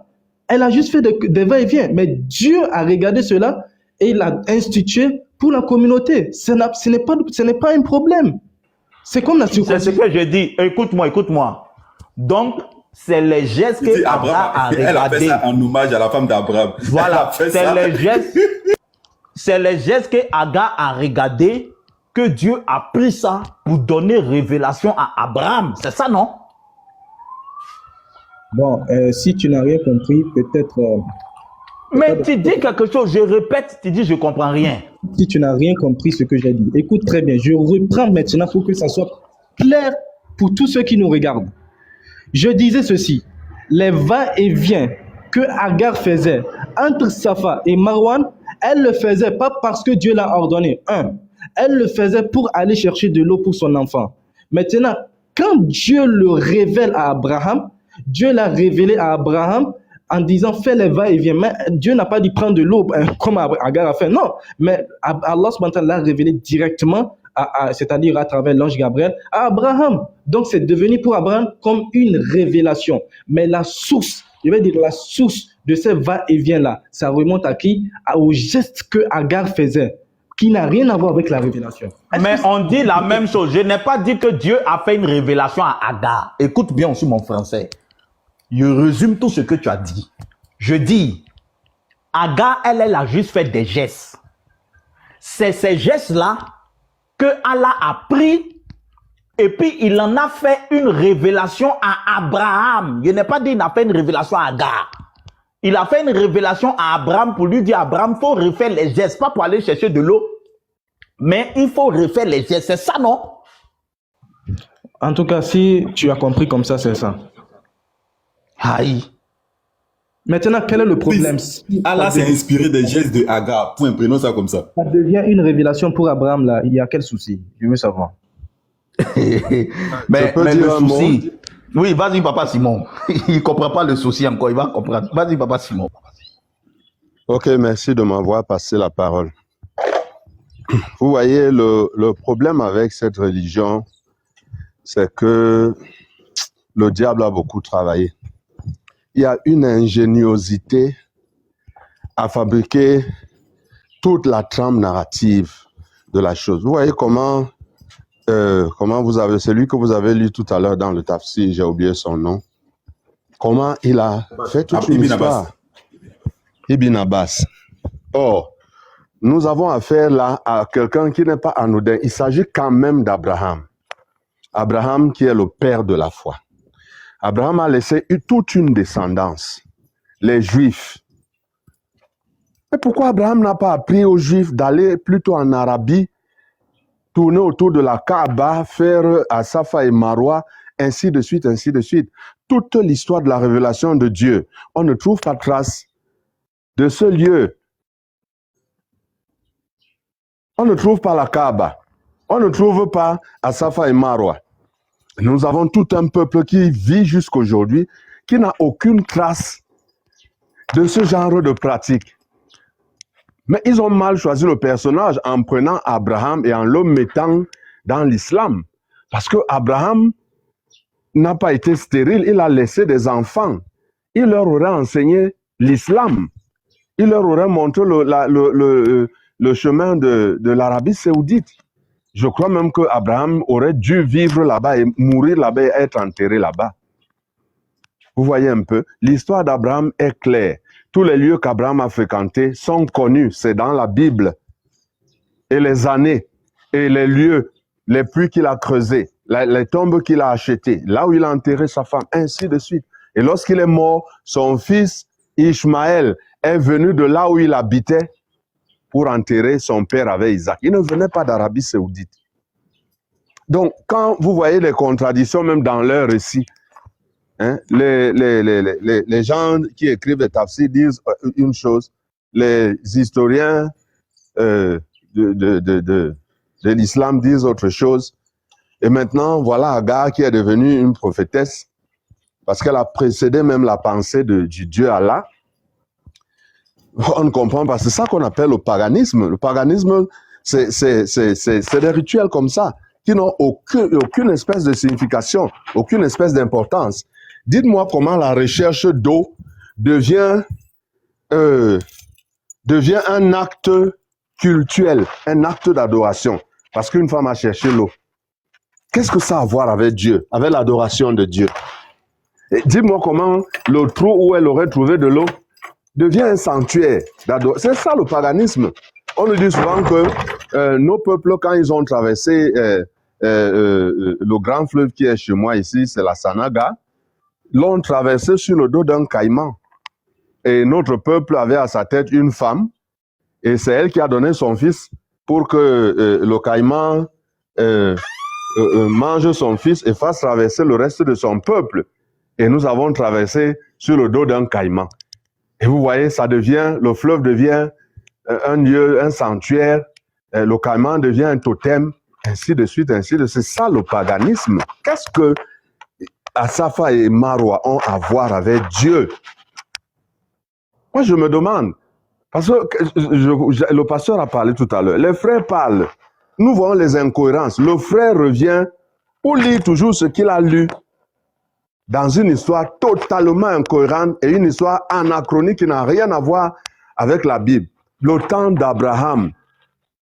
Elle a juste fait des va-et-vient, mais Dieu a regardé cela et il l'a institué pour la communauté. Ce n'est pas un problème. C'est comme la circoncision. C'est ce que je dis. Écoute-moi. Donc c'est les gestes que Abraham a regardé. Elle a fait ça en hommage à la femme d'Abraham. Voilà, c'est les gestes que Agar a regardé que Dieu a pris ça pour donner révélation à Abraham. C'est ça, non? Bon, si tu n'as rien compris, peut-être... Mais tu dis quelque chose, je répète, tu dis je comprends rien. Si tu n'as rien compris ce que j'ai dit, écoute très bien, je reprends maintenant pour que ça soit clair pour tous ceux qui nous regardent. Je disais ceci, les va-et-vient que Agar faisait entre Safa et Marwan, elle le faisait pas parce que Dieu l'a ordonné. Elle le faisait pour aller chercher de l'eau pour son enfant. Maintenant, quand Dieu le révèle à Abraham, Dieu l'a révélé à Abraham en disant fais les va-et-vient. Mais Dieu n'a pas dit prendre de l'eau comme Agar a fait. Non, mais Allah subhanahu wa ta'ala l'a révélé directement, c'est-à-dire à travers l'ange Gabriel, à Abraham. Donc c'est devenu pour Abraham comme une révélation. Mais la source, je vais dire la source de ces va-et-vient là, ça remonte à qui? Au geste que Agar faisait, qui n'a rien à voir avec la révélation. Mais on dit la même chose. Je n'ai pas dit que Dieu a fait une révélation à Agar. Écoute bien aussi mon français. Je résume tout ce que tu as dit. Je dis, Agar, elle a juste fait des gestes. C'est ces gestes-là que Allah a pris et puis il en a fait une révélation à Abraham. Je n'ai pas dit qu'il a fait une révélation à Agar. Il a fait une révélation à Abraham pour lui dire, Abraham, il faut refaire les gestes, pas pour aller chercher de l'eau, mais il faut refaire les gestes. C'est ça, non? En tout cas, si tu as compris comme ça, c'est ça. Aïe. Maintenant, quel est le problème? Allah s'est inspiré des gestes de Agar. Point, prenons ça comme ça. Ça devient une révélation pour Abraham, là. Il y a quel souci? Je veux savoir. mais le souci... Oui, vas-y, papa Simon. Il ne comprend pas le souci encore, il va comprendre. Vas-y, papa Simon. Ok, merci de m'avoir passé la parole. Vous voyez, le problème avec cette religion, c'est que le diable a beaucoup travaillé. Il y a une ingéniosité à fabriquer toute la trame narrative de la chose. Vous voyez comment vous avez, celui que vous avez lu tout à l'heure dans le tafsir, j'ai oublié son nom, comment il a fait toute une histoire. Ibn Abbas. Or, nous avons affaire là à quelqu'un qui n'est pas anodin. Il s'agit quand même d'Abraham. Abraham qui est le père de la foi. Abraham a laissé toute une descendance, les Juifs. Mais pourquoi Abraham n'a pas appris aux Juifs d'aller plutôt en Arabie, tourner autour de la Kaaba, faire à Safa et Marwa, ainsi de suite, ainsi de suite. Toute l'histoire de la révélation de Dieu, on ne trouve pas trace de ce lieu. On ne trouve pas la Kaaba. On ne trouve pas à Safa et Marwa. Nous avons tout un peuple qui vit jusqu'aujourd'hui, qui n'a aucune trace de ce genre de pratique. Mais ils ont mal choisi le personnage en prenant Abraham et en le mettant dans l'islam. Parce que Abraham n'a pas été stérile, il a laissé des enfants. Il leur aurait enseigné l'islam. Il leur aurait montré le chemin de l'Arabie saoudite. Je crois même qu'Abraham aurait dû vivre là-bas et mourir là-bas et être enterré là-bas. Vous voyez un peu, l'histoire d'Abraham est claire. Tous les lieux qu'Abraham a fréquentés sont connus, c'est dans la Bible. Et les années, et les lieux, les puits qu'il a creusés, les tombes qu'il a achetées, là où il a enterré sa femme, ainsi de suite. Et lorsqu'il est mort, son fils Ishmaël est venu de là où il habitait pour enterrer son père avec Isaac. Il ne venait pas d'Arabie saoudite. Donc, quand vous voyez les contradictions, même dans leur récit, hein, les gens qui écrivent les tafsirs disent une chose, les historiens de l'islam disent autre chose. Et maintenant, voilà Agar qui est devenue une prophétesse, parce qu'elle a précédé même la pensée du Dieu Allah. On ne comprend pas. C'est ça qu'on appelle le paganisme. Le paganisme, c'est des rituels comme ça, qui n'ont aucune espèce de signification, aucune espèce d'importance. Dites-moi comment la recherche d'eau devient un acte cultuel, un acte d'adoration. Parce qu'une femme a cherché l'eau. Qu'est-ce que ça a à voir avec Dieu, avec l'adoration de Dieu? Dis-moi comment le trou où elle aurait trouvé de l'eau devient un sanctuaire d'adoration. C'est ça le paganisme. On nous dit souvent que nos peuples, quand ils ont traversé le grand fleuve qui est chez moi ici, c'est la Sanaga, l'ont traversé sur le dos d'un caïman. Et notre peuple avait à sa tête une femme, et c'est elle qui a donné son fils pour que le caïman mange son fils et fasse traverser le reste de son peuple. Et nous avons traversé sur le dos d'un caïman. Et vous voyez, le fleuve devient un lieu, un sanctuaire, le caïman devient un totem, ainsi de suite, ainsi de suite. C'est ça le paganisme. Qu'est-ce que Safa et Marwa ont à voir avec Dieu? Moi, je me demande, parce que le pasteur a parlé tout à l'heure, les frères parlent, nous voyons les incohérences. Le frère revient pour lire toujours ce qu'il a lu dans une histoire totalement incohérente et une histoire anachronique qui n'a rien à voir avec la Bible. Le temps d'Abraham,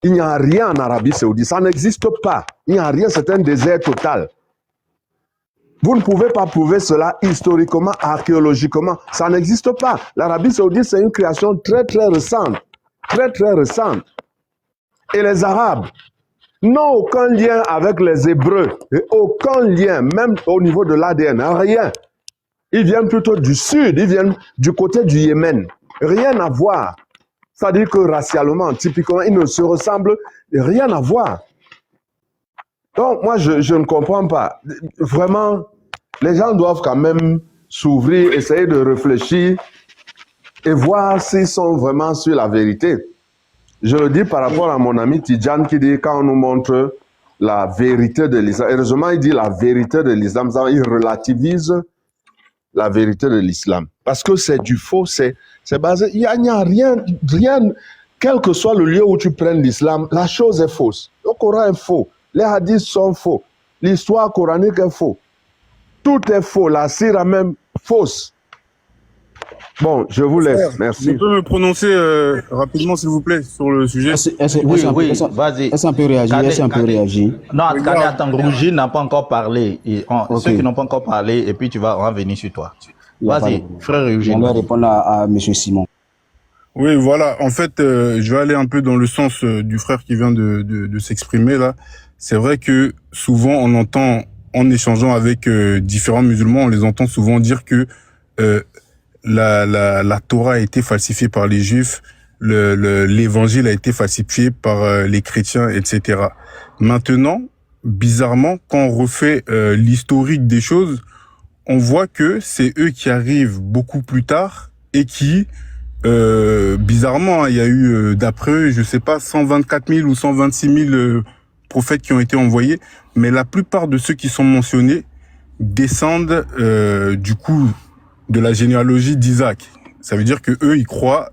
Il n'y a rien en Arabie Saoudite, ça n'existe pas. Il n'y a rien, c'est un désert total. Vous ne pouvez pas prouver cela historiquement, archéologiquement. Ça n'existe pas. L'Arabie Saoudite, c'est une création très, très récente. Très, très récente. Et les Arabes n'ont aucun lien avec les Hébreux. Et aucun lien, même au niveau de l'ADN. Rien. Ils viennent plutôt du sud. Ils viennent du côté du Yémen. Rien à voir. C'est-à-dire que racialement, typiquement, ils ne se ressemblent. Rien à voir. Donc, moi, je ne comprends pas. Vraiment, les gens doivent quand même s'ouvrir, essayer de réfléchir et voir s'ils sont vraiment sur la vérité. Je le dis par rapport à mon ami Tidjane qui dit quand on nous montre la vérité de l'islam. Heureusement, il dit la vérité de l'islam. Il relativise la vérité de l'islam. Parce que c'est du faux, c'est basé. Il n'y a rien, quel que soit le lieu où tu prennes l'islam, la chose est fausse. Le Coran est faux. Les hadiths sont faux. L'histoire coranique est faux. Tout est faux. La sira même fausse. Bon, je vous laisse. Merci. Je peux me prononcer rapidement, s'il vous plaît, sur le sujet. Oui, vas-y. Est-ce qu'on peut réagir? Non, attends, Rougi n'a pas encore parlé. Ceux qui n'ont pas encore parlé, et puis tu vas revenir sur toi. Vas-y, frère Eugène. On va répondre à M. Simon. Oui, voilà. En fait, je vais aller un peu dans le sens du frère qui vient de s'exprimer là. C'est vrai que souvent on entend, en échangeant avec différents musulmans, on les entend souvent dire que la Torah a été falsifiée par les Juifs, l'évangile a été falsifié par les chrétiens, etc. Maintenant, bizarrement, quand on refait l'historique des choses, on voit que c'est eux qui arrivent beaucoup plus tard et qui, bizarrement, il y a eu, d'après eux, je sais pas, 124 000 ou 126 000 prophètes qui ont été envoyés, mais la plupart de ceux qui sont mentionnés descendent du coup de la généalogie d'Isaac. Ça veut dire que eux, ils croient,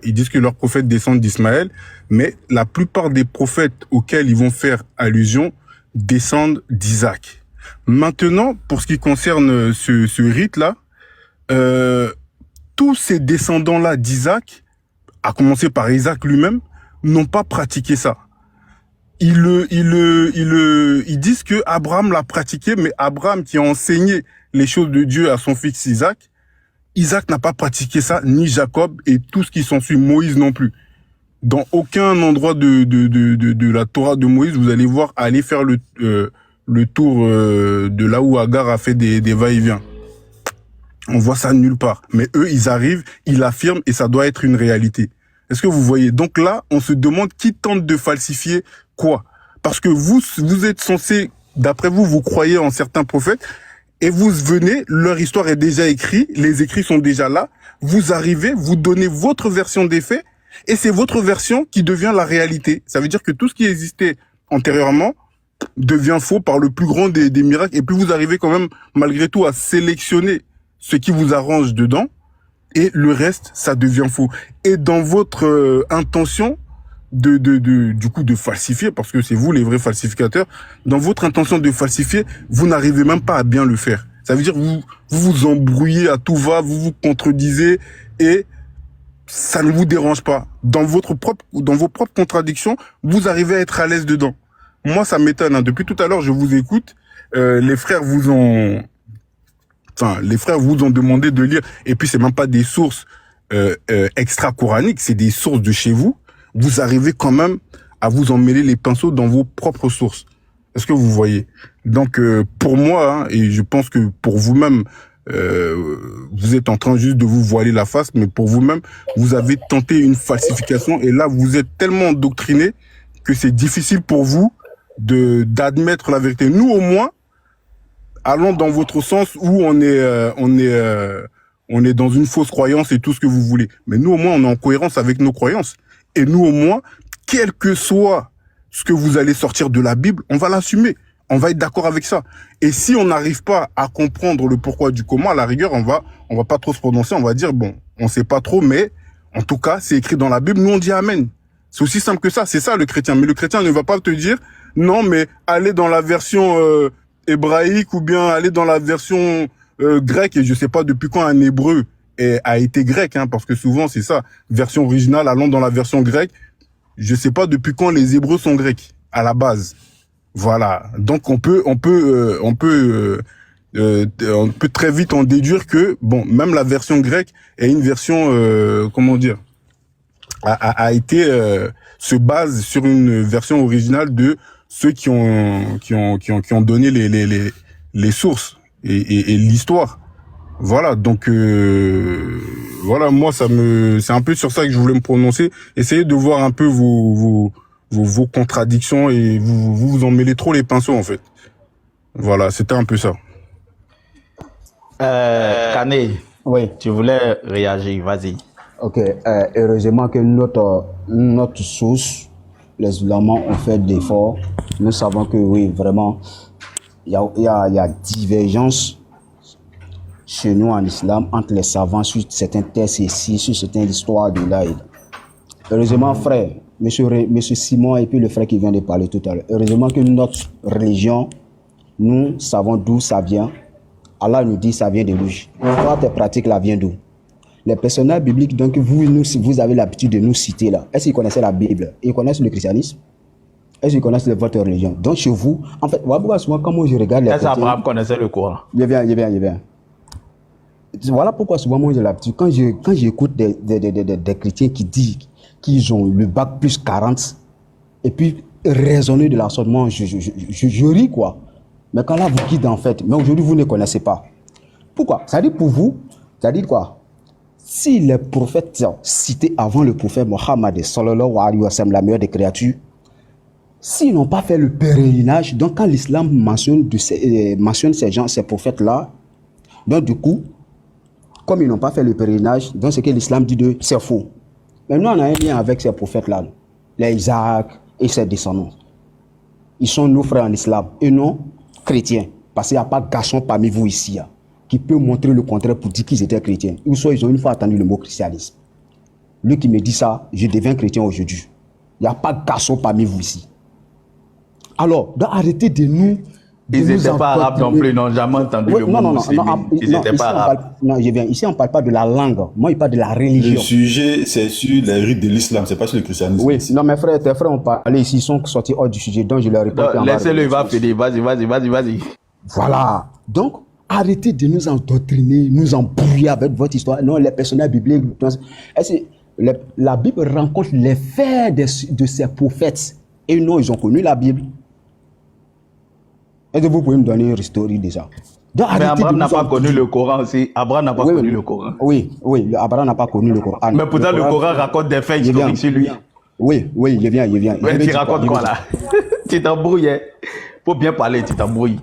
ils disent que leurs prophètes descendent d'Ismaël, mais la plupart des prophètes auxquels ils vont faire allusion descendent d'Isaac. Maintenant, pour ce qui concerne ce rite-là, tous ces descendants-là d'Isaac, à commencer par Isaac lui-même, n'ont pas pratiqué ça. Ils disent que Abraham l'a pratiqué, mais Abraham qui a enseigné les choses de Dieu à son fils Isaac, Isaac n'a pas pratiqué ça, ni Jacob et tout ce qui s'ensuit, Moïse non plus. Dans aucun endroit de la Torah de Moïse, vous allez voir aller faire le tour de là où Agar a fait des va-et-vient. On voit ça nulle part. Mais eux, ils arrivent, ils l'affirment et ça doit être une réalité. Est-ce que vous voyez? Donc là, on se demande qui tente de falsifier quoi? Parce que vous êtes censé, d'après vous, vous croyez en certains prophètes et vous venez, leur histoire est déjà écrite, les écrits sont déjà là, vous arrivez, vous donnez votre version des faits et c'est votre version qui devient la réalité. Ça veut dire que tout ce qui existait antérieurement devient faux par le plus grand des miracles et puis vous arrivez quand même, malgré tout, à sélectionner ce qui vous arrange dedans et le reste, ça devient faux. Et dans votre intention du coup de falsifier, parce que c'est vous les vrais falsificateurs, dans votre intention de falsifier, vous n'arrivez même pas à bien le faire. Ça veut dire vous embrouillez à tout va, vous vous contredisez et ça ne vous dérange pas. Dans vos propres contradictions, vous arrivez à être à l'aise dedans. Moi, ça m'étonne. Hein. Depuis tout à l'heure, je vous écoute. Les frères vous ont demandé de lire. Et puis, c'est même pas des sources extra-coraniques, c'est des sources de chez vous. Vous arrivez quand même à vous emmêler les pinceaux dans vos propres sources. Est-ce que vous voyez? Donc, pour moi, hein, et je pense que pour vous-même, vous êtes en train juste de vous voiler la face, mais pour vous-même, vous avez tenté une falsification et là, vous êtes tellement endoctriné que c'est difficile pour vous d'admettre la vérité. Nous, au moins, allons dans votre sens où on est dans une fausse croyance et tout ce que vous voulez. Mais nous, au moins, on est en cohérence avec nos croyances. Et nous, au moins, quel que soit ce que vous allez sortir de la Bible, on va l'assumer. On va être d'accord avec ça. Et si on n'arrive pas à comprendre le pourquoi du comment, à la rigueur, on va pas trop se prononcer. On va dire, bon, on sait pas trop, mais en tout cas, c'est écrit dans la Bible. Nous, on dit Amen. C'est aussi simple que ça. C'est ça, le chrétien. Mais le chrétien ne va pas te dire, non, mais allez dans la version hébraïque ou bien aller dans la version grecque. Et je sais pas depuis quand un hébreu a été grec, hein, parce que souvent c'est ça, version originale, allons dans la version grecque. je sais pas depuis quand les Hébreux sont grecs à la base. Voilà. Donc on peut très vite en déduire que bon, même la version grecque est une version comment dire a été se base sur une version originale de ceux qui ont donné les sources et l'histoire. Voilà, donc voilà, moi c'est un peu sur ça que je voulais me prononcer. Essayez de voir un peu vos contradictions et vous en mêlez trop les pinceaux en fait. Voilà, c'était un peu ça. Kane, Oui. tu voulais réagir, vas-y. Ok, heureusement que notre source, les ulémas ont fait d'efforts. Nous savons que oui, vraiment, il y a divergence chez nous en islam entre les savants sur certains textes ici, sur certaines histoires de là. Heureusement, frère, monsieur Simon et puis le frère qui vient de parler tout à l'heure, heureusement que notre religion, nous savons d'où ça vient. Allah nous dit ça vient de lui. Toi, tes pratiques là viennent d'où? Les personnages bibliques, donc vous avez l'habitude de nous citer là, est-ce qu'ils connaissaient la Bible? Ils connaissent le christianisme? Est-ce qu'ils connaissent votre religion? Donc chez vous, en fait, voilà souvent quand moi je regarde les Est-ce qu'Abraham connaissait le Coran? Je viens. Voilà pourquoi souvent moi j'ai l'habitude, quand j'écoute des chrétiens qui disent qu'ils ont le bac plus 40 et puis raisonner de la sorte, moi je ris quoi. Mais quand là vous guide en fait, mais aujourd'hui vous ne connaissez pas. Pourquoi? Ça dit pour vous, ça dit quoi? Si les prophètes cités avant le prophète Mohammed sallallahu alayhi wa sallam, la meilleure des créatures, s'ils n'ont pas fait le pèlerinage, donc quand l'islam mentionne ces gens, ces prophètes-là, donc du coup, comme ils n'ont pas fait le pèlerinage, donc ce que l'islam dit d'eux, c'est faux. Mais nous, on a un lien avec ces prophètes-là, les Isaac et ses descendants. Ils sont nos frères en islam et non chrétiens. Parce qu'il n'y a pas de garçon parmi vous ici qui peut montrer le contraire pour dire qu'ils étaient chrétiens. Ou soit ils ont une fois entendu le mot christianisme. Lui qui me dit ça, je deviens chrétien aujourd'hui. Il n'y a pas de garçon parmi vous ici. Alors, arrêtez de nous... Ils n'étaient pas arabes non plus, ils n'ont jamais entendu le mot musulman. Ils n'étaient pas arabes. Non, je viens. Ici, on ne parle pas de la langue. Moi, il parle de la religion. Le sujet, c'est sur les rites de l'islam, c'est pas sur le christianisme. Oui, non, mes frères, tes frères ont parlé ici, ils sont sortis hors du sujet, donc je leur réponds. Laissez-le, il va finir. Vas-y. Voilà. Donc, arrêtez de nous endoctriner, nous embrouiller avec votre histoire. Non, les personnages bibliques. La Bible rencontre les faits de ces prophètes. Et non, ils ont connu la Bible. Est-ce que vous pouvez me donner une story déjà? Donc, mais Abraham n'a pas connu le Coran aussi. Abraham n'a pas connu le Coran. Oui, Abraham n'a pas connu le Coran. Mais pourtant, le Coran raconte des faits historiques sur lui. Oui, je viens. Mais tu racontes quoi là? Tu t'embrouilles. Faut bien parler, tu t'embrouilles.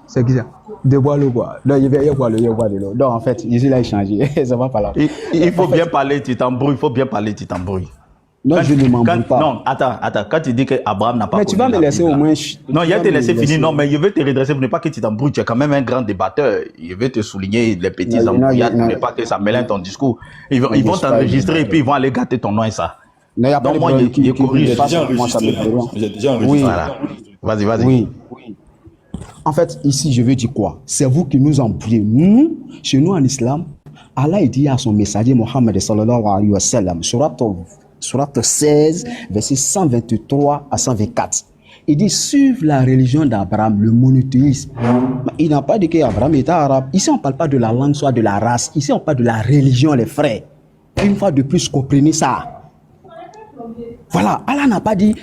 C'est qui ça? De boire le bois. Non, il vient boire de l'eau. Donc en fait, je suis là échangé. Ça va pas là. Il faut bien parler, tu t'embrouilles. Il faut bien parler, tu t'embrouilles. Non, je ne m'embrouille pas. Non, attends. Quand tu dis qu'Abraham n'a pas mais connu tu vas me laisser au moins... Non, il va te laisser finir. Non, mais je vais te redresser pour ne pas que tu t'embrouilles. Tu es quand même un grand débatteur. Je vais te souligner les petits embrouillades pour ne pas que ça mélange ton discours. Ils vont t'enregistrer et puis ils vont aller gâter ton nom et ça. Donc moi, je corrige. J'ai déjà enregistré. Oui. Voilà. Vas-y. Oui. En fait, ici, je veux dire quoi? C'est vous qui nous embrouillez. Nous, chez nous en islam, Allah dit à son messager Mohammed sallallahu alayhi wa sallam, Surat 16, verset 123 à 124. Il dit, suivre la religion d'Abraham, le monothéisme. Il n'a pas dit qu'Abraham était arabe. Ici, on ne parle pas de la langue, soit de la race. Ici, on parle de la religion, les frères. Une fois de plus, comprenez ça. Voilà, Allah n'a pas dit,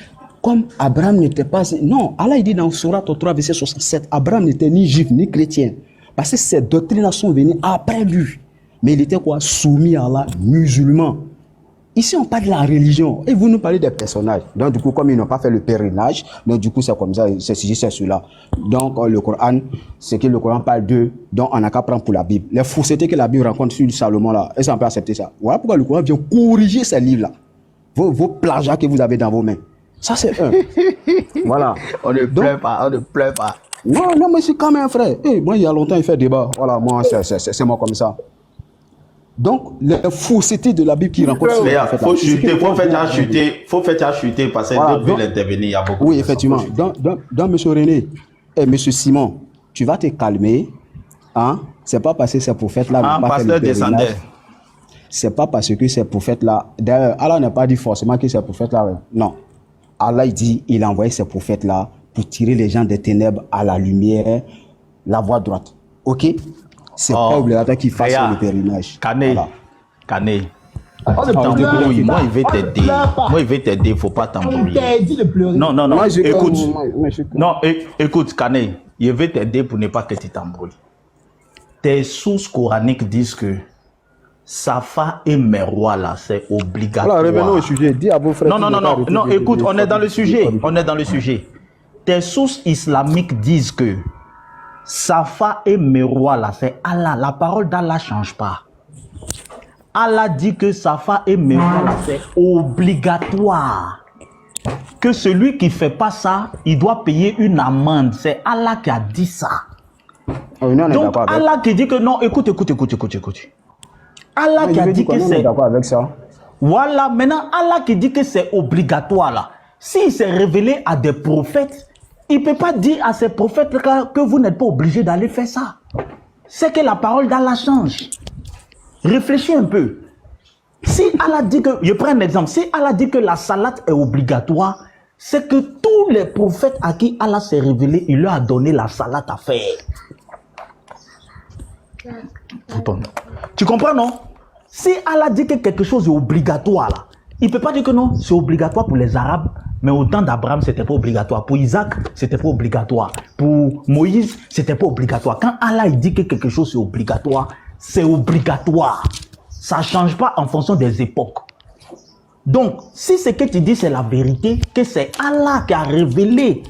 comme Abraham n'était pas... Non, Allah il dit dans Surat 3, verset 67, Abraham n'était ni juif, ni chrétien. Parce que ces doctrines sont venues après lui. Mais il était quoi? Soumis à Allah, musulman. Ici, on parle de la religion et vous nous parlez des personnages. Donc, du coup, comme ils n'ont pas fait le pèlerinage, donc du coup, c'est comme ça, c'est cela. Donc, le Coran, c'est que le Coran parle d'eux, donc on n'a qu'à prendre pour la Bible. Les faussetés que la Bible rencontre sur Salomon, là, est-ce qu'on peut accepter ça? Voilà pourquoi le Coran vient corriger ces livres-là. Vos plagiats que vous avez dans vos mains. Ça, c'est un. Voilà. On ne pleure pas. Non, mais c'est quand même, frère. Moi, il y a longtemps, il fait débat. Voilà, moi, c'est moi comme ça. Donc, les faussetés de la Bible qui rencontrent... Il faut chuter, faut faire chuter parce que d'autres veulent intervenir, il y a beaucoup de effectivement. Donc, M. René et M. Simon, tu vas te calmer. Hein? C'est pas parce que ces prophètes-là n'ont pas fait le pèlerinage. c'est pas parce que ces prophètes-là, d'ailleurs, Allah n'a pas dit forcément que ces prophètes-là, non. Allah, il dit, il a envoyé ces prophètes-là pour tirer les gens des ténèbres à la lumière, la voie droite. Ok? C'est pas obligatoire qu'ils fassent le pèlerinage. Canet, Voilà. Canet. Moi, il veut t'aider. Moi, il veut t'aider, faut pas t'embrouiller. Non, non, non. Moi, je- Écoute. moi, je- Non, écoute, Canet, il veut t'aider pour ne pas que tu t'embrouilles. Tes sources coraniques disent que Safa et Merwa, là, c'est obligatoire. Voilà, revenons au sujet. Dis à vos frères. Non, non, non, non, non, écoute, on est dans le sujet. On est dans le sujet. Tes sources islamiques disent que Safa et Merwa, là, c'est Allah. La parole d'Allah ne change pas. Allah dit que Safa et Merwa, là, c'est obligatoire. Que celui qui ne fait pas ça, il doit payer une amende. C'est Allah qui a dit ça. Oh, nous, on est Donc, d'accord avec. Allah qui dit que non, écoute. Allah Mais qui je a veux dit dire que qu'on est c'est... d'accord avec ça. Voilà, maintenant, Allah qui dit que c'est obligatoire là. S'il s'est révélé à des prophètes, il ne peut pas dire à ces prophètes que vous n'êtes pas obligés d'aller faire ça. C'est que la parole d'Allah change. Réfléchis un peu. Si Allah dit que, je prends un exemple, si Allah dit que la salate est obligatoire, c'est que tous les prophètes à qui Allah s'est révélé, il leur a donné la salate à faire. Pourtant, tu comprends, non? Si Allah dit que quelque chose est obligatoire, là, il ne peut pas dire que non, c'est obligatoire pour les Arabes, mais au temps d'Abraham, ce n'était pas obligatoire. Pour Isaac, ce n'était pas obligatoire. Pour Moïse, ce n'était pas obligatoire. Quand Allah il dit que quelque chose est obligatoire, c'est obligatoire. Ça ne change pas en fonction des époques. Donc, si ce que tu dis, c'est la vérité, que c'est Allah qui a révélé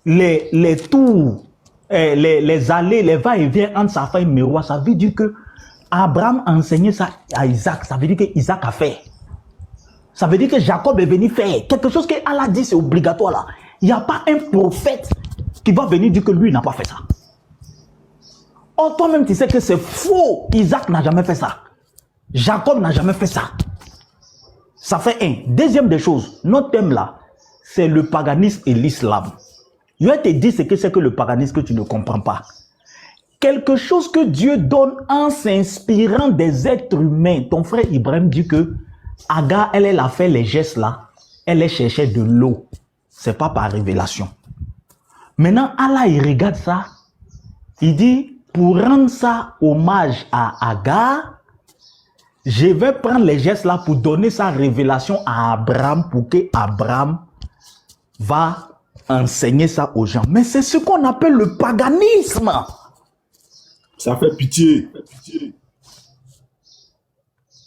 les tours, les allées, les va-et-vient entre Safa et Merwa, ça veut dire que Abraham a enseigné ça à Isaac. Ça veut dire que Isaac a fait. Ça veut dire que Jacob est venu faire. Quelque chose que Allah dit, c'est obligatoire là. Il n'y a pas un prophète qui va venir dire que lui n'a pas fait ça. Or, toi-même, tu sais que c'est faux. Isaac n'a jamais fait ça. Jacob n'a jamais fait ça. Ça fait un. Deuxième des choses, notre thème là, c'est le paganisme et l'islam. Je vais te dire ce que c'est que le paganisme que tu ne comprends pas. Quelque chose que Dieu donne en s'inspirant des êtres humains. Ton frère Ibrahim dit que Agar, elle a fait les gestes là. Elle cherchait de l'eau. C'est pas par révélation. Maintenant, Allah, il regarde ça. Il dit, pour rendre ça hommage à Agar, je vais prendre les gestes là pour donner sa révélation à Abraham pour que Abraham va enseigner ça aux gens. Mais c'est ce qu'on appelle le paganisme. Ça fait pitié.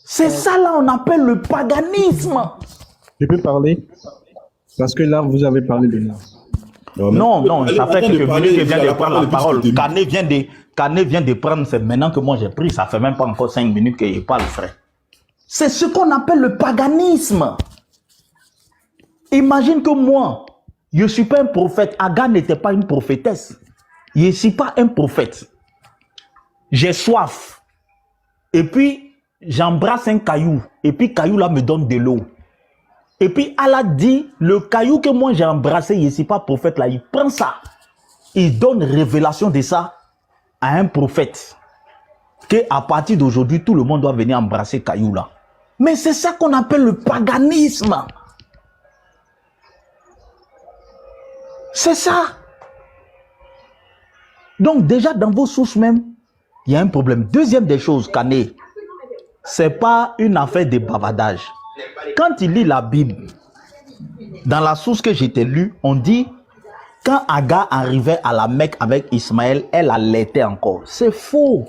C'est ça là on appelle le paganisme. Je peux parler? Parce que là, vous avez parlé de nous. Non, ça fait quelques minutes que vient de prendre la parole. Canet. Canet vient de prendre, c'est maintenant que moi j'ai pris, ça fait même pas encore 5 minutes qu'il parle, frère. C'est ce qu'on appelle le paganisme. Imagine que moi, je ne suis pas un prophète. Agar n'était pas une prophétesse. Je ne suis pas un prophète. J'ai soif. Et puis, j'embrasse un caillou. Et puis, caillou là me donne de l'eau. Et puis, Allah dit, le caillou que moi j'ai embrassé, je ne suis pas prophète là, il prend ça. Il donne révélation de ça à un prophète. Qu'à partir d'aujourd'hui, tout le monde doit venir embrasser caillou là. Mais c'est ça qu'on appelle le paganisme. C'est ça. Donc déjà dans vos sources même, il y a un problème. Deuxième des choses, Canet, c'est pas une affaire de bavardage. Quand il lit la Bible, dans la source que j'ai lue, on dit quand Agar arrivait à la Mecque avec Ismaël, elle allaitait encore. C'est faux.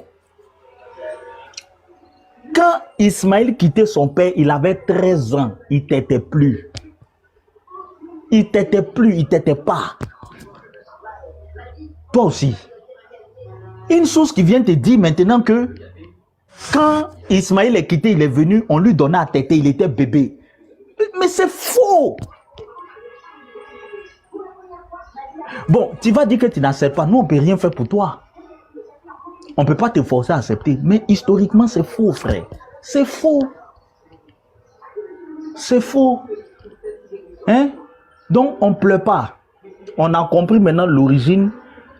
Quand Ismaël quittait son père, il avait 13 ans. Il ne t'était plus. Il ne t'était plus, il ne t'était pas. Toi aussi. Une source qui vient te dire maintenant que quand Ismaël est quitté, il est venu, on lui donnait à téter, il était bébé. Mais c'est faux. Bon, tu vas dire que tu n'acceptes pas. Nous, on ne peut rien faire pour toi. On ne peut pas te forcer à accepter. Mais historiquement, c'est faux, frère. C'est faux. C'est faux. Hein? Donc, on ne pleure pas. On a compris maintenant l'origine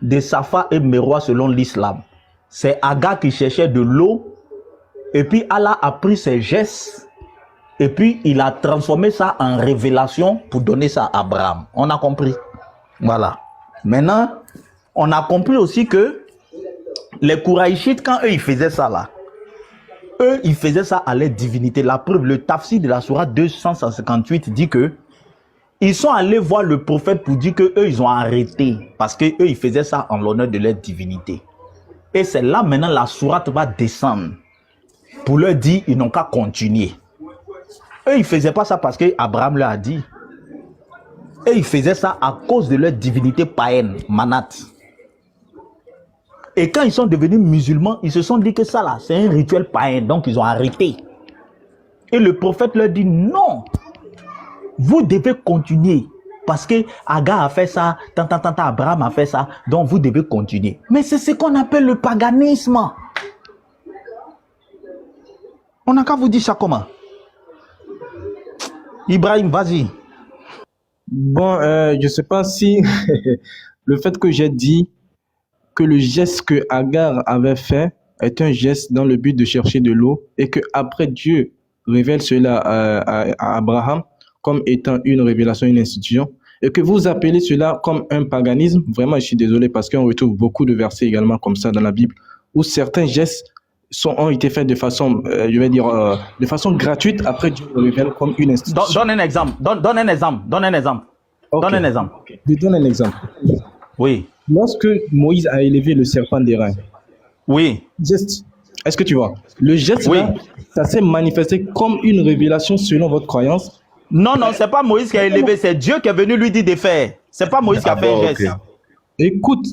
de Safa et Merwa selon l'islam. C'est Agar qui cherchait de l'eau Et puis Allah a pris ses gestes et puis il a transformé ça en révélation pour donner ça à Abraham. On a compris. Voilà. Maintenant, on a compris aussi que les Kouraïchites, quand eux, ils faisaient ça là, eux, ils faisaient ça à leur divinité. La preuve, le tafsir de la sourate 258 dit que ils sont allés voir le prophète pour dire que eux, ils ont arrêté parce que eux, ils faisaient ça en l'honneur de leur divinité. Et c'est là maintenant la sourate va descendre pour leur dire ils n'ont qu'à continuer. Eux, ils ne faisaient pas ça parce que Abraham leur a dit. Et ils faisaient ça à cause de leur divinité païenne, Manat. Et quand ils sont devenus musulmans, ils se sont dit que ça là, c'est un rituel païen, donc ils ont arrêté. Et le prophète leur dit non, vous devez continuer. Parce que Agar a fait ça, Abraham a fait ça, donc vous devez continuer. Mais c'est ce qu'on appelle le paganisme. On n'a qu'à vous dire ça comment? Ibrahim, vas-y. Bon, je ne sais pas si le fait que j'ai dit que le geste que Agar avait fait est un geste dans le but de chercher de l'eau et que après Dieu révèle cela à Abraham comme étant une révélation, une institution, et que vous appelez cela comme un paganisme. Vraiment, je suis désolé parce qu'on retrouve beaucoup de versets également comme ça dans la Bible où certains gestes ont été faits de façon, je vais dire, de façon gratuite. Après, Dieu le révèle comme une institution. Donne un exemple. Donne un exemple. Donne un exemple. Okay. Donne un exemple. Je donne un exemple. Oui. Lorsque Moïse a élevé le serpent d'airain. Oui. Geste. Est-ce que tu vois? Le geste, oui. Là, ça s'est manifesté comme une révélation selon votre croyance? Non, non, c'est pas Moïse qui a élevé, c'est Dieu qui est venu lui dire de faire. C'est pas Moïse qui a fait un geste. Okay. Écoute.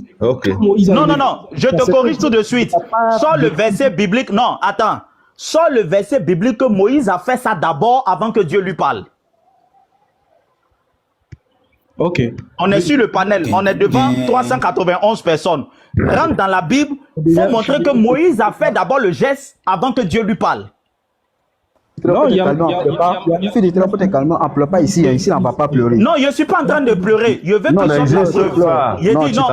Non, non, non, je te corrige tout de suite. Sors le verset biblique. Non, attends. Sors le verset biblique que Moïse a fait ça d'abord avant que Dieu lui parle. Ok. On est sur le panel. On est devant 391 personnes. Rentre dans la Bible. Il faut montrer que Moïse a fait d'abord le geste avant que Dieu lui parle. Non, il y a faut te calmer, on pleure pas ici, ici on va pas pleurer. Non, je ne suis pas en train de pleurer. Je veux que tu sois preuve. Il dit non,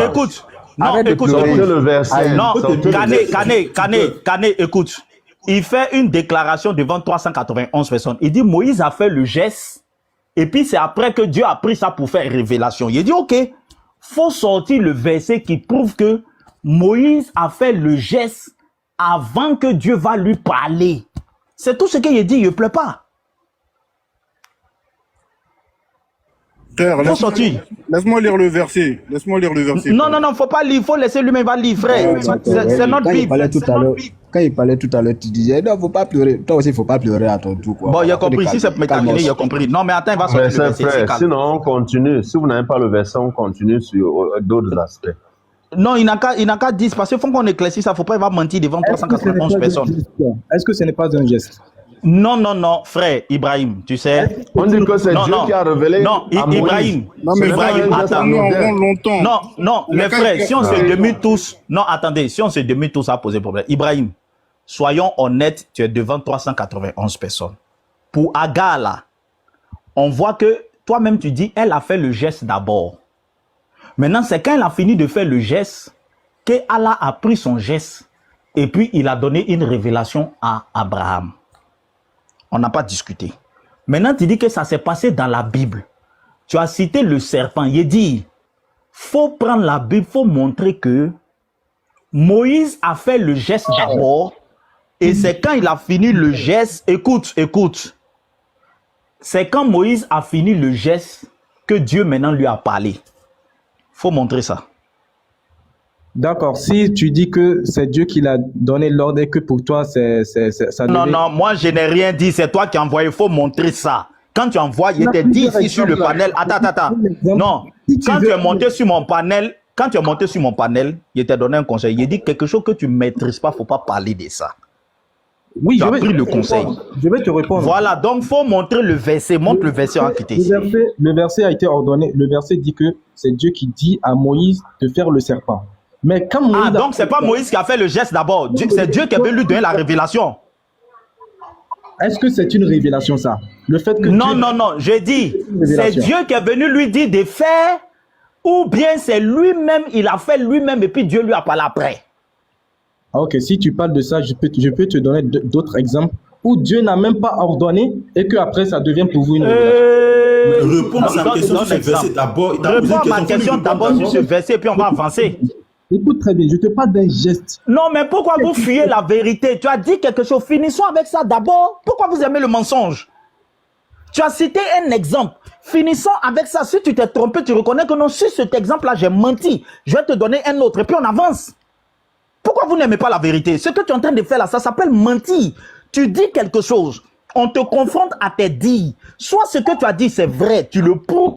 écoute. Non, écoute. Le verset. Non, Kane, écoute. Il fait une déclaration devant 391 personnes. Il dit Moïse a fait le geste et puis c'est après que Dieu a pris ça pour faire révélation. Il dit ok, faut sortir le verset qui prouve que Moïse a fait le geste avant que Dieu va lui parler. C'est tout ce qu'il dit, il ne pleure pas. Frère, laisse-moi lire le verset. Laisse-moi lire le verset. Non, non, non, faut pas lire, il faut laisser lui-même va lire, frère. C'est notre Bible. Quand il parlait tout à l'heure, tu disais non, faut pas pleurer. Toi aussi, il faut pas pleurer à ton tour. Quoi. Bon, il a compris. Si c'est terminé, il a compris. Non, mais attends, il va sortir le verset. Frère, sinon, on continue. Si vous n'avez pas le verset, on continue sur d'autres aspects. Non, il n'a qu'à dire, parce qu'il faut qu'on éclaircisse ça, il ne faut pas, il va mentir devant 391 personnes. Est-ce que ce n'est pas un geste? Non, non, non, frère Ibrahim, tu sais. On dit que c'est Dieu qui a révélé. Non, Ibrahim. Non, mais Ibrahim, attends. Longtemps. Non, non, les frères, si on se demine tous. Non, attendez, si on se demine tous, ça va poser problème. Ibrahim, soyons honnêtes, tu es devant 391 personnes. Pour Agar, là, on voit que toi-même, tu dis, elle a fait le geste d'abord. Maintenant, c'est quand elle a fini de faire le geste que Allah a pris son geste et puis il a donné une révélation à Abraham. On n'a pas discuté. Maintenant, tu dis que ça s'est passé dans la Bible. Tu as cité le serpent. Il dit, faut prendre la Bible, faut montrer que Moïse a fait le geste d'abord et c'est quand il a fini le geste, écoute. C'est quand Moïse a fini le geste que Dieu maintenant lui a parlé. Faut montrer ça. D'accord. Si tu dis que c'est Dieu qui l'a donné l'ordre et que pour toi, ça Non, non, moi je n'ai rien dit. C'est toi qui as envoyé. Il faut montrer ça. Quand tu envoies, il était dit ici sur le panel. Attends. Non. Quand tu es monté sur mon panel, il t'a donné un conseil. Il dit quelque chose que tu ne maîtrises pas, il ne faut pas parler de ça. Oui, tu as pris le conseil. Je vais te répondre. Voilà, donc il faut montrer le verset. Montre le verset en quitté. Le verset a été ordonné. Le verset dit que c'est Dieu qui dit à Moïse de faire le serpent. Mais quand Moïse donc c'est pas Moïse qui a fait le geste d'abord. C'est Dieu qui est venu lui donner la révélation. Est-ce que c'est une révélation ça? Le fait que non, j'ai dit, c'est Dieu qui est venu lui dire de faire, ou bien c'est lui-même, il a fait lui-même et puis Dieu lui a parlé après. Ah, ok, si tu parles de ça, je peux te donner d'autres exemples où Dieu n'a même pas ordonné et qu'après ça devient pour vous une révélation. Réponds à sa question sur ce verset d'abord. Réponds à ma question d'abord sur ce verset, puis on va avancer. Écoute très bien, je te parle d'un geste. Non, mais pourquoi vous fuyez la vérité? Tu as dit quelque chose, finissons avec ça d'abord. Pourquoi vous aimez le mensonge? Tu as cité un exemple. Finissons avec ça. Si tu t'es trompé, tu reconnais que non, sur cet exemple-là, j'ai menti. Je vais te donner un autre et puis on avance. Pourquoi vous n'aimez pas la vérité? Ce que tu es en train de faire là, ça s'appelle mentir. Tu dis quelque chose, on te confronte à tes dires. Soit ce que tu as dit, c'est vrai, tu le prouves.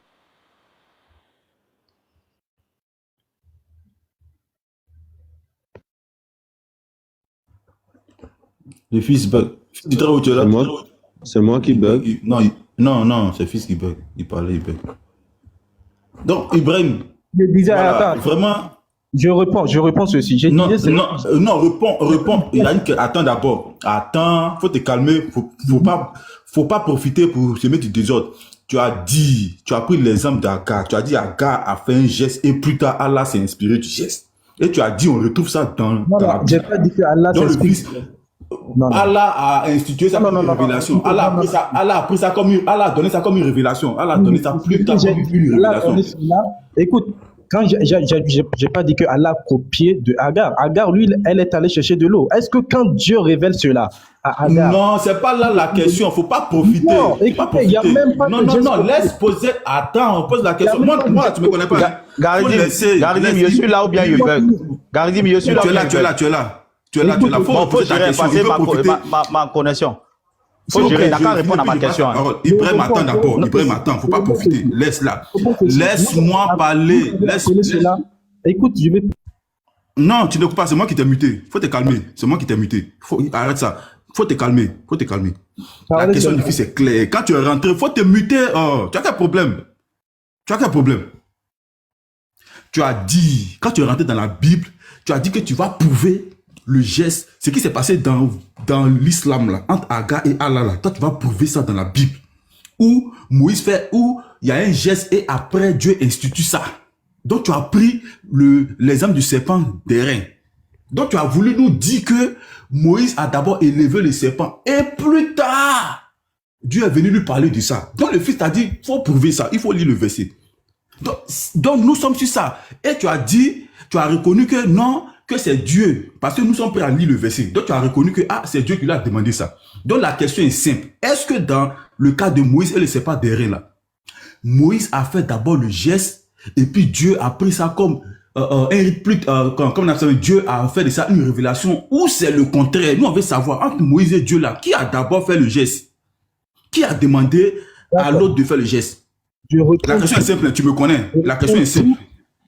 Le fils bug. Tu te où tu es là? C'est moi qui bug. Non, c'est le fils qui bug. Il parlait, il bug. Donc, Ibrahim, Je disais, voilà, attends, vraiment... je réponds ceci. Non, réponds. Il a dit que, attends d'abord. Attends, faut te calmer. Faut pas profiter pour se mettre du désordre. Tu as pris l'exemple d'Agar. Tu as dit Agar a fait un geste et plus tard, Allah s'est inspiré du geste. Et tu as dit, on retrouve ça dans la Bible. J'ai pas dit que Allah s'inspire. Allah a institué ça comme une révélation. Allah a donné ça comme une révélation. Allah a donné ça plus tard comme une révélation. Écoute, quand j'ai pas dit que Allah a copié de Agar. Agar, lui, elle est allée chercher de l'eau. Est-ce que quand Dieu révèle cela à Agar... Non, c'est pas là la question. Faut pas profiter. Non, écoutez, il y a même pas... Non, laisse poser. Attends, on pose la question. Moi, tu me connais pas. Garidim, je suis là ou bien je bug. Garidim, je suis là. Tu es là. Faut gérer, passer ma connexion. Faut gérer, d'accord, répondre à ma question. Ibrahim, attends d'abord. Ibrahim, attends, faut pas profiter. Laisse-la. Laisse-moi parler. Écoute, je vais... Non, tu n'écoutes pas, c'est moi qui t'ai muté. Faut te calmer. C'est moi qui t'ai muté. Arrête ça. Faut te calmer. La question du fils est claire. Quand tu es rentré, faut te muter. Oh, tu as quel problème? Tu as dit, quand tu es rentré dans la Bible, tu as dit que tu vas prouver le geste, ce qui s'est passé dans l'islam là, entre Agar et Allah là. Toi, tu vas prouver ça dans la Bible. Où Moïse fait, où il y a un geste et après Dieu institue ça. Donc, tu as pris l'exemple du serpent d'airain. Donc, tu as voulu nous dire que Moïse a d'abord élevé le serpent et plus tard, Dieu est venu lui parler de ça. Donc, le fils t'a dit, il faut prouver ça, il faut lire le verset. Donc, nous sommes sur ça. Et tu as dit, tu as reconnu que non, que c'est Dieu, parce que nous sommes prêts à lire le verset. Donc tu as reconnu que c'est Dieu qui lui a demandé ça. Donc la question est simple. Est-ce que dans le cas de Moïse et le serpent d'airain là, Moïse a fait d'abord le geste et puis Dieu a pris ça comme Dieu a fait de ça une révélation, ou c'est le contraire? Nous on veut savoir entre Moïse et Dieu là, qui a d'abord fait le geste? Qui a demandé à l'autre de faire le geste? La question est simple, tu me connais. La question est simple.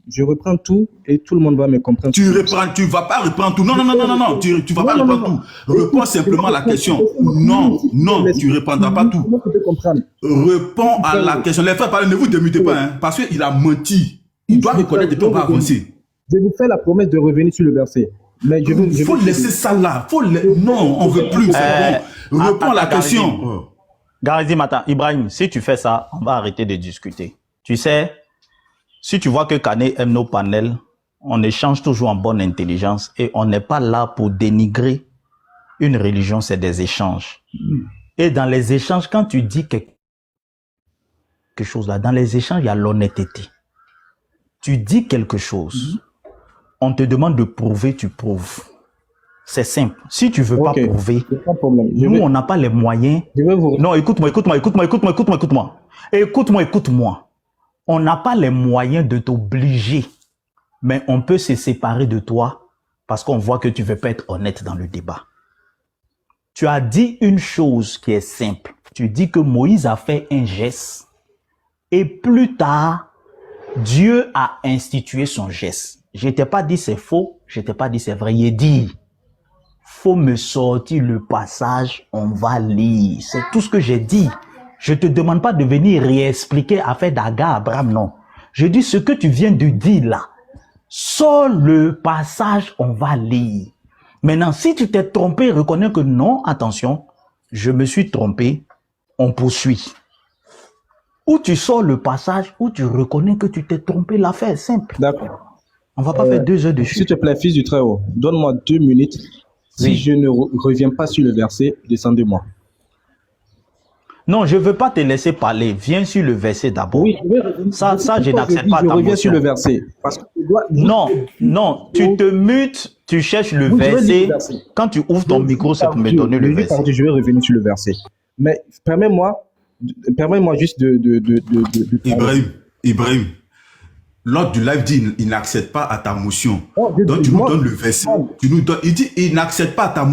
Je reprends tout et tout le monde va me comprendre. Tu vas pas reprendre tout. Non, tu vas pas reprendre tout. Réponds simplement à la question. Non, tu reprendras pas tout. Réponds à la question. Les frères, ne vous démutez pas, hein, parce qu'il a menti. Il doit reconnaître et puis on va avancer. Je vous fais la promesse de revenir sur le verset. Mais il faut laisser ça là. Non, on veut plus. Bon. Réponds à la question. Garidim, attends, Ibrahim, si tu fais ça, on va arrêter de discuter. Tu sais, si tu vois que Kane aime nos panels, on échange toujours en bonne intelligence et on n'est pas là pour dénigrer une religion, c'est des échanges. Et dans les échanges, quand tu dis quelque chose là, dans les échanges, il y a l'honnêteté. Tu dis quelque chose, on te demande de prouver, tu prouves. C'est simple. Si tu veux pas prouver, nous, on n'a pas les moyens. Non, écoute-moi. On n'a pas les moyens de t'obliger, mais on peut se séparer de toi parce qu'on voit que tu ne veux pas être honnête dans le débat. Tu as dit une chose qui est simple. Tu dis que Moïse a fait un geste et plus tard, Dieu a institué son geste. Je ne t'ai pas dit c'est faux, je ne t'ai pas dit c'est vrai. Il dit, faut me sortir le passage, on va lire. C'est tout ce que j'ai dit. Je ne te demande pas de venir réexpliquer affaire d'Agar, Abraham, non. Je dis ce que tu viens de dire là. Sors le passage, on va lire. Maintenant, si tu t'es trompé, reconnais que non, attention, je me suis trompé, on poursuit. Ou tu sors le passage, ou tu reconnais que tu t'es trompé, l'affaire est simple. D'accord. On va pas faire 2 heures de S'il chute. te plaît, fils du Très-Haut, donne-moi 2 minutes. Si Oui. je ne reviens pas sur le verset, descendez-moi. Non, je veux pas te laisser parler. Viens sur le verset d'abord. Oui, je vais revenir. Ça, je Pourquoi n'accepte dis pas je ta reviens sur motion. le verset. Parce que je dois... Non, tu te mutes, tu cherches le Oui, je vais lire verset. le verset. Quand tu ouvres ton micro, c'est pour me donner le verset. Je vais revenir sur le verset. Mais permets-moi juste de Ibrahim, lors du live dit il n'accède pas à ta motion. Oh, Donc tu nous moi- donnes le verset. Tu nous donnes, il dit il n'accède pas à ta motion.